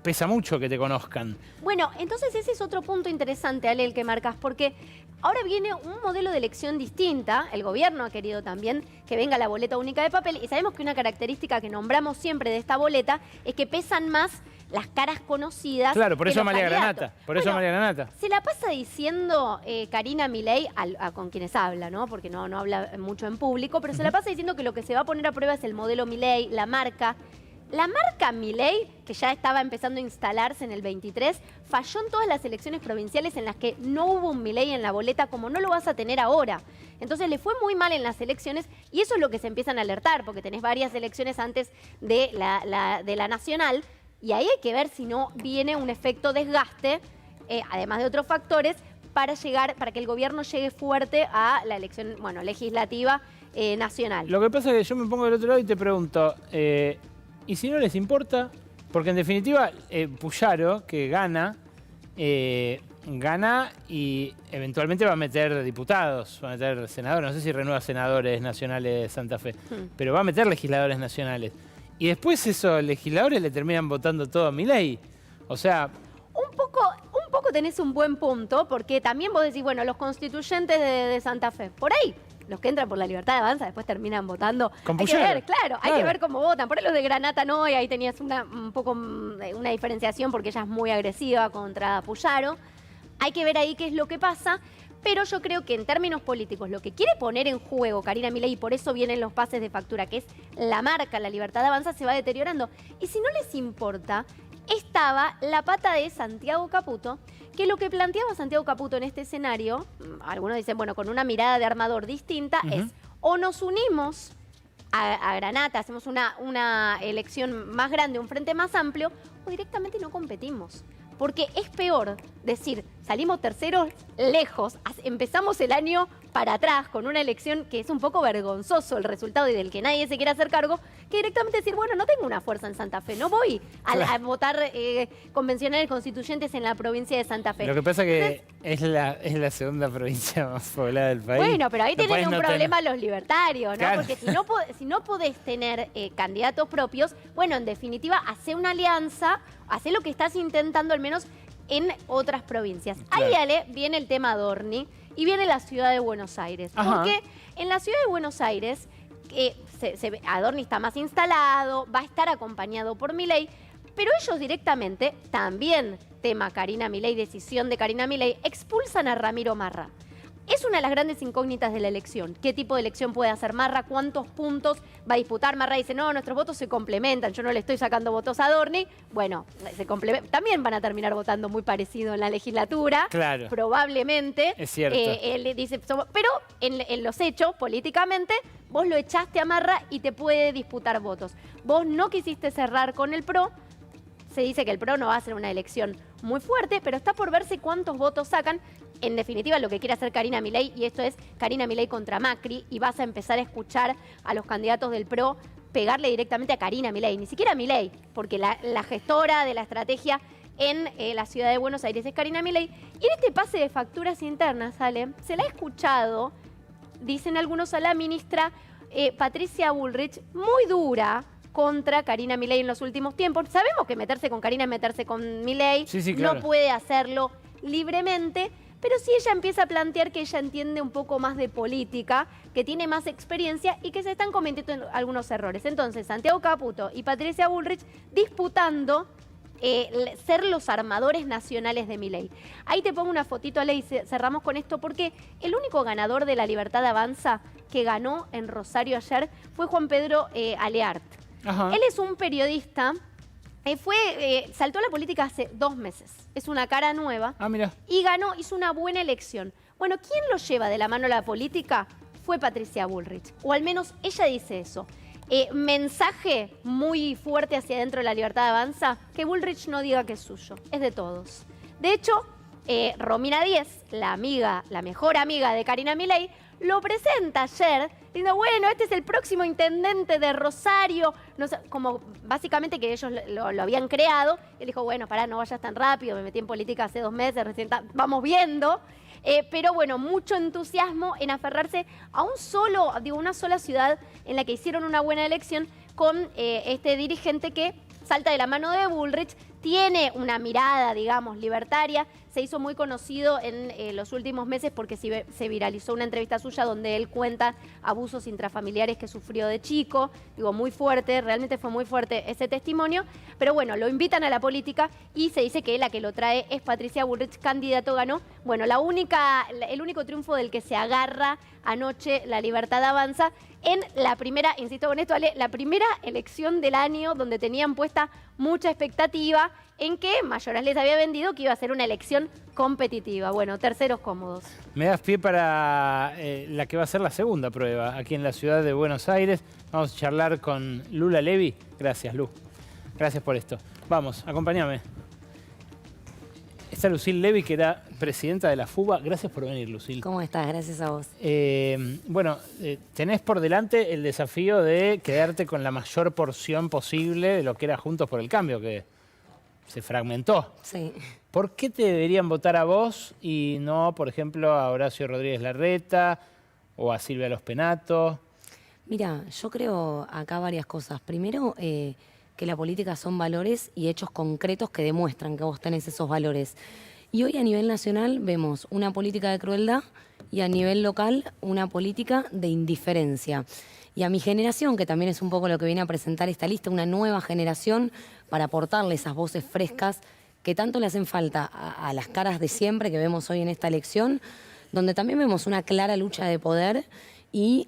pesa mucho que te conozcan.
Bueno, entonces ese es otro punto interesante, Ale, el que marcas, porque Ahora viene un modelo de elección distinta. El gobierno ha querido también que venga la boleta única de papel. Y sabemos que una característica que nombramos siempre de esta boleta es que pesan más las caras conocidas.
Claro, por
que
eso
los
María
candidatos.
Granata. Por eso María Granata.
Se la pasa diciendo Karina Milei, con quienes habla, ¿no? Porque no habla mucho en público, pero se la pasa diciendo que lo que se va a poner a prueba es el modelo Milei, la marca. La marca Milei, que ya estaba empezando a instalarse en el 23, falló en todas las elecciones provinciales en las que no hubo un Milei en la boleta, como no lo vas a tener ahora. Entonces le fue muy mal en las elecciones y eso es lo que se empiezan a alertar, porque tenés varias elecciones antes de la nacional y ahí hay que ver si no viene un efecto desgaste, además de otros factores, para que el gobierno llegue fuerte a la elección, bueno, legislativa nacional.
Lo que pasa es que yo me pongo del otro lado y te pregunto, ¿y si no les importa? Porque en definitiva, Puyaro, que gana y eventualmente va a meter diputados, va a meter senadores, no sé si renueva senadores nacionales de Santa Fe, pero va a meter legisladores nacionales. Y después esos legisladores le terminan votando todo a Milei. O sea...
Un poco tenés un buen punto, porque también vos decís, bueno, los constituyentes de Santa Fe, por ahí, los que entran por la Libertad de Avanza después terminan votando. Hay que ver, hay que ver cómo votan. Por ahí los de Granata no, y ahí tenías una diferenciación porque ella es muy agresiva contra Puyaro. Hay que ver ahí qué es lo que pasa. Pero yo creo que en términos políticos lo que quiere poner en juego Karina Milei, y por eso vienen los pases de factura, que es la marca, la Libertad de Avanza, se va deteriorando. Y si no les importa, estaba la pata de Santiago Caputo, que lo que planteaba Santiago Caputo en este escenario, algunos dicen, bueno, con una mirada de armador distinta, es o nos unimos a Granata, hacemos una elección más grande, un frente más amplio, o directamente no competimos. Porque es peor decir, salimos terceros lejos, empezamos el año para atrás con una elección que es un poco vergonzoso el resultado y del que nadie se quiere hacer cargo, que directamente decir, bueno, no tengo una fuerza en Santa Fe, no voy a votar convencionales constituyentes en la provincia de Santa Fe.
Lo que pasa que es la segunda provincia más poblada del país.
Bueno, pero ahí tenés un problema los libertarios, ¿no?
Claro.
Porque si no podés tener candidatos propios, bueno, en definitiva, hacé una alianza, hacé lo que estás intentando al menos en otras provincias. Claro. Ahí, Ale, viene el tema Adorni y viene la ciudad de Buenos Aires. Ajá. Porque en la ciudad de Buenos Aires, Adorni está más instalado, va a estar acompañado por Milei, pero ellos directamente, también tema Karina Milei, decisión de Karina Milei, expulsan a Ramiro Marra. Es una de las grandes incógnitas de la elección. ¿Qué tipo de elección puede hacer Marra? ¿Cuántos puntos va a disputar? Marra dice, no, nuestros votos se complementan. Yo no le estoy sacando votos a Adorni. Bueno, también van a terminar votando muy parecido en la legislatura.
Claro.
Probablemente.
Es cierto.
Él dice, pero en los hechos, políticamente, vos lo echaste a Marra y te puede disputar votos. Vos no quisiste cerrar con el PRO. Se dice que el PRO no va a hacer una elección muy fuerte, pero está por verse cuántos votos sacan. En definitiva, lo que quiere hacer Karina Milei, y esto es Karina Milei contra Macri, y vas a empezar a escuchar a los candidatos del PRO pegarle directamente a Karina Milei, ni siquiera a Milei, porque la gestora de la estrategia en la ciudad de Buenos Aires es Karina Milei. Y en este pase de facturas internas, Ale, se la ha escuchado, dicen algunos, a la ministra Patricia Bullrich, muy dura contra Karina Milei en los últimos tiempos. Sabemos que meterse con Karina es meterse con Milei,
sí, claro.
No puede hacerlo libremente, pero sí ella empieza a plantear que ella entiende un poco más de política, que tiene más experiencia y que se están cometiendo algunos errores. Entonces, Santiago Caputo y Patricia Bullrich disputando ser los armadores nacionales de Milei. Ahí te pongo una fotito, Ale, y cerramos con esto, porque el único ganador de la Libertad Avanza que ganó en Rosario ayer fue Juan Pedro Aleart. Ajá. Él es un periodista, saltó a la política hace 2 meses. Es una cara nueva.
Ah, mira.
Y ganó, hizo una buena elección. Bueno, ¿quién lo lleva de la mano a la política? Fue Patricia Bullrich. O al menos ella dice eso. Mensaje muy fuerte hacia adentro de la Libertad Avanza, que Bullrich no diga que es suyo, es de todos. De hecho, Romina Díez, la mejor amiga de Karina Milei, lo presenta ayer, diciendo, bueno, este es el próximo intendente de Rosario, no sé, como básicamente que ellos lo habían creado. Él dijo, bueno, pará, no vayas tan rápido, me metí en política hace 2 meses, recién vamos viendo. Pero bueno, mucho entusiasmo en aferrarse a una sola ciudad en la que hicieron una buena elección con este dirigente que salta de la mano de Bullrich, tiene una mirada, digamos, libertaria, se hizo muy conocido en los últimos meses porque se viralizó una entrevista suya donde él cuenta abusos intrafamiliares que sufrió de chico. Digo, muy fuerte, realmente fue muy fuerte ese testimonio. Pero bueno, lo invitan a la política y se dice que la que lo trae es Patricia Bullrich, candidato ganó. Bueno, el único triunfo del que se agarra anoche La Libertad Avanza en la primera, insisto con esto, Ale, la primera elección del año donde tenían puesta mucha expectativa en que Mayoras les había vendido que iba a ser una elección competitiva. Bueno, terceros cómodos.
Me das pie para la que va a ser la segunda prueba aquí en la ciudad de Buenos Aires. Vamos a charlar con Lula Levy. Gracias, Lu. Gracias por esto. Vamos, acompáñame. Está Lucille Levy, que era presidenta de la FUBA. Gracias por venir, Lucille.
¿Cómo estás? Gracias a vos.
Tenés por delante el desafío de quedarte con la mayor porción posible de lo que era Juntos por el Cambio, que se fragmentó.
Sí.
¿Por qué te deberían votar a vos y no, por ejemplo, a Horacio Rodríguez Larreta o a Silvia Los Penato?
Mira, yo creo acá varias cosas. Primero, que la política son valores y hechos concretos que demuestran que vos tenés esos valores. Y hoy a nivel nacional vemos una política de crueldad y a nivel local una política de indiferencia. Y a mi generación, que también es un poco lo que viene a presentar esta lista, una nueva generación para aportarle esas voces frescas que tanto le hacen falta a las caras de siempre que vemos hoy en esta elección, donde también vemos una clara lucha de poder y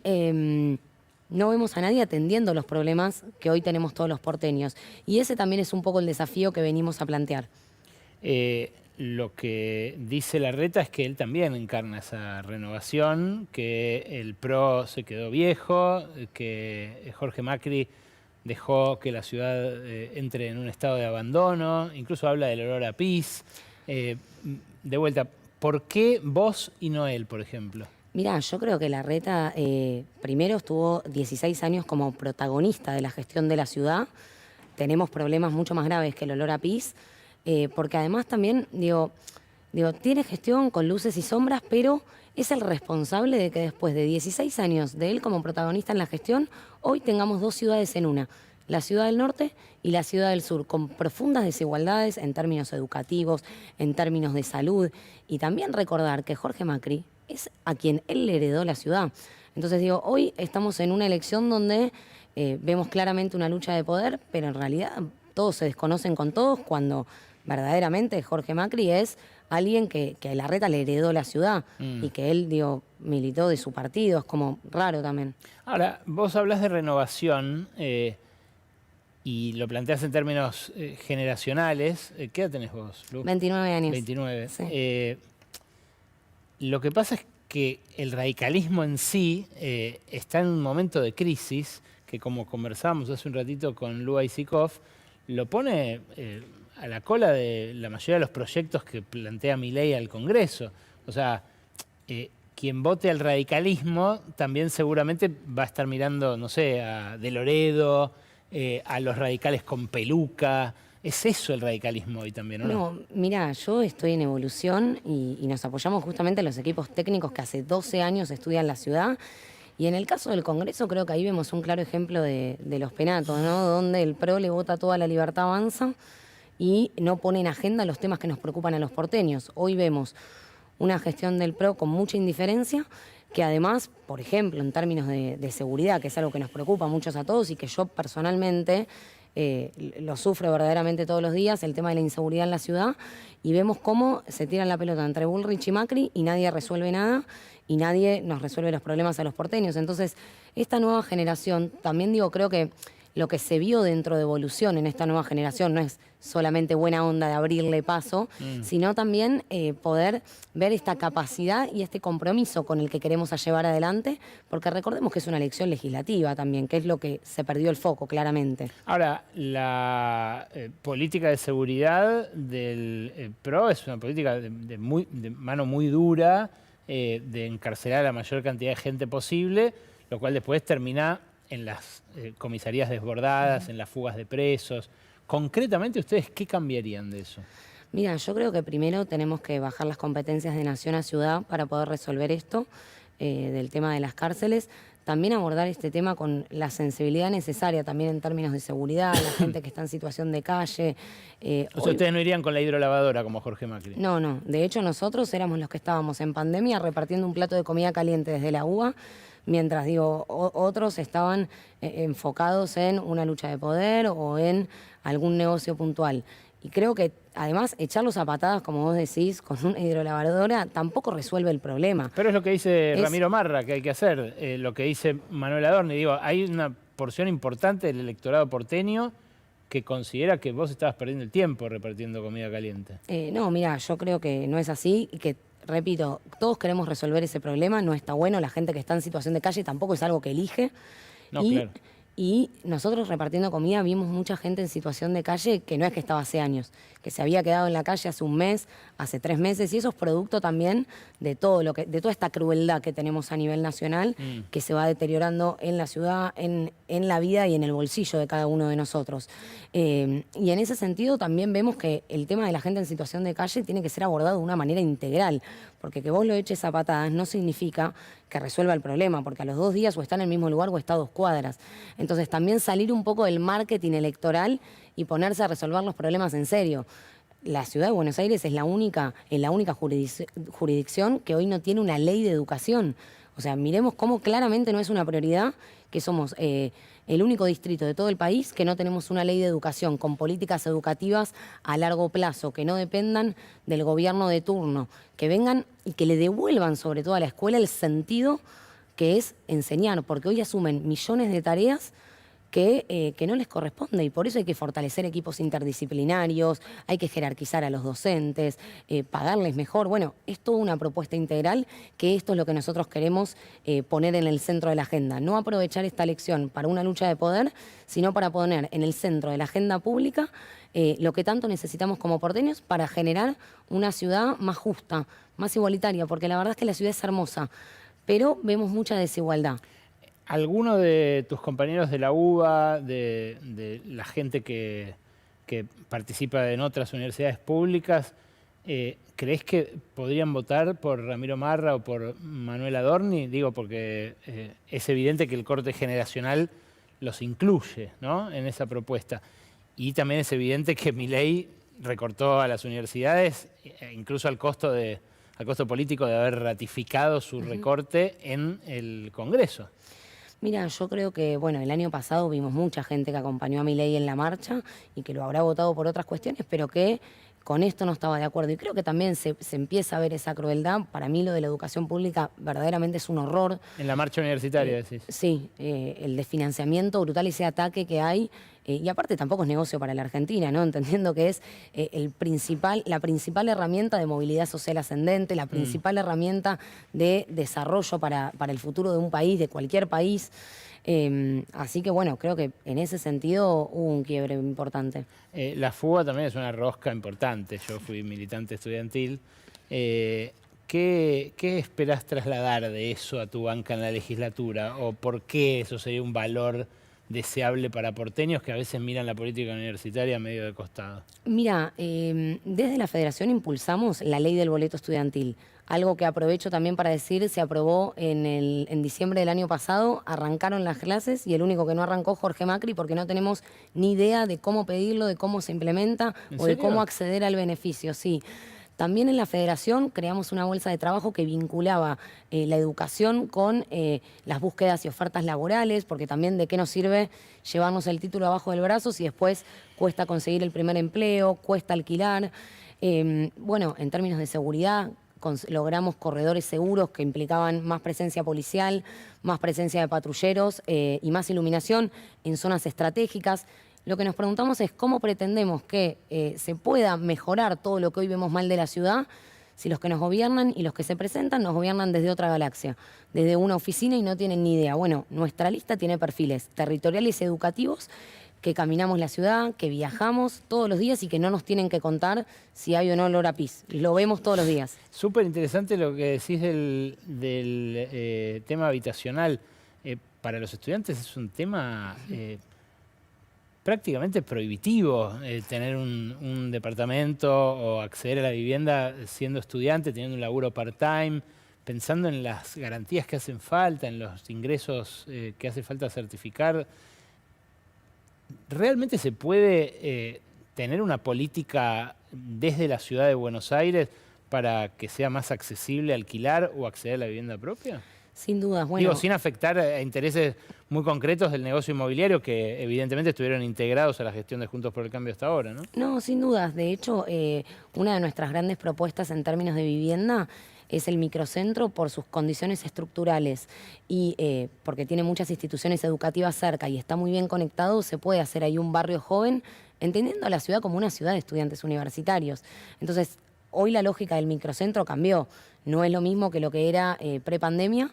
no vemos a nadie atendiendo los problemas que hoy tenemos todos los porteños. Y ese también es un poco el desafío que venimos a plantear.
Lo que dice Larreta es que él también encarna esa renovación, que el PRO se quedó viejo, que Jorge Macri dejó que la ciudad entre en un estado de abandono, incluso habla del olor a pis. De vuelta, ¿por qué vos y no él, por ejemplo?
Mirá, yo creo que Larreta primero estuvo 16 años como protagonista de la gestión de la ciudad. Tenemos problemas mucho más graves que el olor a pis, porque además también, digo, tiene gestión con luces y sombras, pero es el responsable de que después de 16 años de él como protagonista en la gestión, hoy tengamos dos ciudades en una, la ciudad del norte y la ciudad del sur, con profundas desigualdades en términos educativos, en términos de salud, y también recordar que Jorge Macri es a quien él le heredó la ciudad. Entonces digo, hoy estamos en una elección donde vemos claramente una lucha de poder, pero en realidad todos se desconocen con todos cuando verdaderamente Jorge Macri es alguien que Larreta le heredó la ciudad y que él, militó de su partido. Es como raro también.
Ahora, vos hablas de renovación y lo planteás en términos generacionales. ¿Qué edad tenés vos, Lu?
29 años.
29.
Sí.
Lo que pasa es que el radicalismo en sí está en un momento de crisis que, como conversábamos hace un ratito con Lu Aisikov, lo pone a la cola de la mayoría de los proyectos que plantea Milei al Congreso. O sea, quien vote al radicalismo también seguramente va a estar mirando, no sé, a De Loredo, a los radicales con peluca. ¿Es eso el radicalismo hoy también, o no?
No, mira, yo estoy en evolución y nos apoyamos justamente en los equipos técnicos que hace 12 años estudian la ciudad. Y en el caso del Congreso creo que ahí vemos un claro ejemplo de Los Penatos, ¿no? Donde el PRO le vota toda La Libertad Avanza y no pone en agenda los temas que nos preocupan a los porteños. Hoy vemos una gestión del PRO con mucha indiferencia, que además, por ejemplo, en términos de seguridad, que es algo que nos preocupa a muchos a todos y que yo personalmente lo sufro verdaderamente todos los días, el tema de la inseguridad en la ciudad, y vemos cómo se tiran la pelota entre Bullrich y Macri y nadie resuelve nada y nadie nos resuelve los problemas a los porteños. Entonces, esta nueva generación, también creo que lo que se vio dentro de evolución en esta nueva generación no es solamente buena onda de abrirle paso, sino también poder ver esta capacidad y este compromiso con el que queremos llevar adelante, porque recordemos que es una elección legislativa también, que es lo que se perdió el foco claramente.
Ahora, la política de seguridad del PRO es una política de mano muy dura, de encarcelar a la mayor cantidad de gente posible, lo cual después termina en las comisarías desbordadas, en las fugas de presos. Concretamente, ¿ustedes qué cambiarían de eso?
Mira, yo creo que primero tenemos que bajar las competencias de nación a ciudad para poder resolver esto del tema de las cárceles. también abordar este tema con la sensibilidad necesaria también en términos de seguridad, la gente que está en situación de calle.
O sea, ustedes no irían con la hidrolavadora como Jorge Macri.
No, no. De hecho, nosotros éramos los que estábamos en pandemia repartiendo un plato de comida caliente desde la UBA, mientras, otros estaban enfocados en una lucha de poder o en algún negocio puntual. Y creo que, además, echarlos a patadas, como vos decís, con una hidrolavadora, tampoco resuelve el problema.
Pero es lo que dice Ramiro Marra, que hay que hacer. Lo que dice Manuel Adorni. Digo, hay una porción importante del electorado porteño que considera que vos estabas perdiendo el tiempo repartiendo comida caliente.
No, mira, yo creo que no es así y que, repito, todos queremos resolver ese problema, no está bueno, la gente que está en situación de calle tampoco es algo que elige.
No, claro.
Y nosotros repartiendo comida vimos mucha gente en situación de calle que no es que estaba hace años, que se había quedado en la calle hace un mes, hace 3 meses, y eso es producto también de todo de toda esta crueldad que tenemos a nivel nacional, que se va deteriorando en la ciudad, en la vida y en el bolsillo de cada uno de nosotros. Y en ese sentido también vemos que el tema de la gente en situación de calle tiene que ser abordado de una manera integral, porque que vos lo eches a patadas no significa que resuelva el problema, porque a los 2 días o está en el mismo lugar o está a 2 cuadras. Entonces también salir un poco del marketing electoral y ponerse a resolver los problemas en serio. La ciudad de Buenos Aires es la única jurisdicción que hoy no tiene una ley de educación. O sea, miremos cómo claramente no es una prioridad que somos el único distrito de todo el país que no tenemos una ley de educación con políticas educativas a largo plazo, que no dependan del gobierno de turno, que vengan y que le devuelvan sobre todo a la escuela el sentido que es enseñar, porque hoy asumen millones de tareas que no les corresponde, y por eso hay que fortalecer equipos interdisciplinarios, hay que jerarquizar a los docentes, pagarles mejor. Bueno, es toda una propuesta integral, que esto es lo que nosotros queremos poner en el centro de la agenda. No aprovechar esta elección para una lucha de poder, sino para poner en el centro de la agenda pública lo que tanto necesitamos como porteños para generar una ciudad más justa, más igualitaria, porque la verdad es que la ciudad es hermosa, pero vemos mucha desigualdad.
¿Alguno de tus compañeros de la UBA, de la gente que participa en otras universidades públicas, crees que podrían votar por Ramiro Marra o por Manuel Adorni? Digo, porque es evidente que el corte generacional los incluye, ¿no?, en esa propuesta. Y también es evidente que Milei recortó a las universidades, incluso al costo político de haber ratificado su recorte en el Congreso.
Mira, yo creo que, bueno, el año pasado vimos mucha gente que acompañó a Milei en la marcha y que lo habrá votado por otras cuestiones, pero que con esto no estaba de acuerdo. Y creo que también se empieza a ver esa crueldad. Para mí lo de la educación pública verdaderamente es un horror.
En la marcha universitaria, decís.
Sí, el desfinanciamiento brutal, ese ataque que hay. Y aparte tampoco es negocio para la Argentina, ¿no? Entendiendo que es la principal herramienta de movilidad social ascendente, la principal herramienta de desarrollo para el futuro de un país, de cualquier país. Así que bueno, creo que en ese sentido hubo un quiebre importante.
La fuga también es una rosca importante. Yo fui militante estudiantil. ¿Qué esperás trasladar de eso a tu banca en la legislatura? ¿O por qué eso sería un valor deseable para porteños que a veces miran la política universitaria medio de costado?
Mira, desde la Federación impulsamos la ley del boleto estudiantil. Algo que aprovecho también para decir, se aprobó en diciembre del año pasado, arrancaron las clases y el único que no arrancó Jorge Macri, porque no tenemos ni idea de cómo pedirlo, de cómo se implementa o de cómo acceder al beneficio. Sí. También en la Federación creamos una bolsa de trabajo que vinculaba la educación con las búsquedas y ofertas laborales, porque también de qué nos sirve llevarnos el título abajo del brazo si después cuesta conseguir el primer empleo, cuesta alquilar. Bueno, en términos de seguridad, logramos corredores seguros que implicaban más presencia policial, más presencia de patrulleros y más iluminación en zonas estratégicas. Lo que nos preguntamos es cómo pretendemos que se pueda mejorar todo lo que hoy vemos mal de la ciudad si los que nos gobiernan y los que se presentan nos gobiernan desde otra galaxia, desde una oficina y no tienen ni idea. Bueno, nuestra lista tiene perfiles territoriales y educativos que caminamos la ciudad, que viajamos todos los días y que no nos tienen que contar si hay o no olor a pis. Lo vemos todos los días.
Súper interesante lo que decís del tema habitacional. Para los estudiantes es un tema prácticamente prohibitivo tener un departamento o acceder a la vivienda siendo estudiante, teniendo un laburo part-time. pensando en las garantías que hacen falta, en los ingresos que hace falta certificar, ¿realmente se puede tener una política desde la ciudad de Buenos Aires para que sea más accesible alquilar o acceder a la vivienda propia?
Sin dudas, bueno.
Digo, sin afectar a intereses muy concretos del negocio inmobiliario que evidentemente estuvieron integrados a la gestión de Juntos por el Cambio hasta ahora, ¿no?
No, sin dudas. De hecho, una de nuestras grandes propuestas en términos de vivienda es el microcentro por sus condiciones estructurales y porque tiene muchas instituciones educativas cerca y está muy bien conectado, se puede hacer ahí un barrio joven, entendiendo a la ciudad como una ciudad de estudiantes universitarios. Entonces, hoy la lógica del microcentro cambió. No es lo mismo que lo que era prepandemia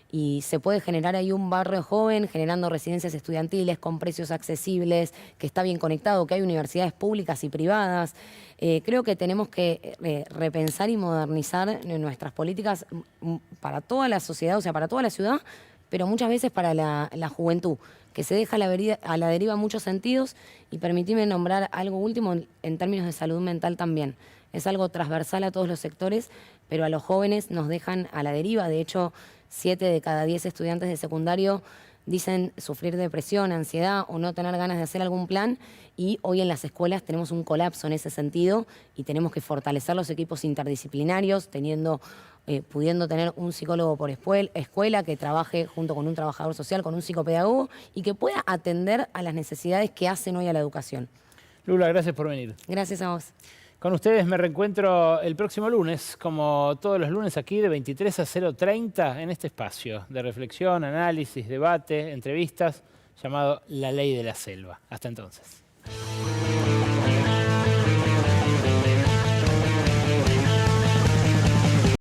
y se puede generar ahí un barrio joven, generando residencias estudiantiles con precios accesibles, que está bien conectado, que hay universidades públicas y privadas. Creo que tenemos que repensar y modernizar nuestras políticas para toda la sociedad, o sea, para toda la ciudad, pero muchas veces para la juventud, que se deja a la deriva en muchos sentidos. Y permitime nombrar algo último en términos de salud mental también. Es algo transversal a todos los sectores, pero a los jóvenes nos dejan a la deriva. De hecho, 7 de cada 10 estudiantes de secundario dicen sufrir depresión, ansiedad o no tener ganas de hacer algún plan, y hoy en las escuelas tenemos un colapso en ese sentido y tenemos que fortalecer los equipos interdisciplinarios, pudiendo tener un psicólogo por escuela que trabaje junto con un trabajador social, con un psicopedagogo y que pueda atender a las necesidades que hacen hoy a la educación.
Lula, gracias por venir.
Gracias a vos.
Con ustedes me reencuentro el próximo lunes, como todos los lunes aquí de 23 a 0:30 en este espacio de reflexión, análisis, debate, entrevistas, llamado La Ley de la Selva. Hasta entonces.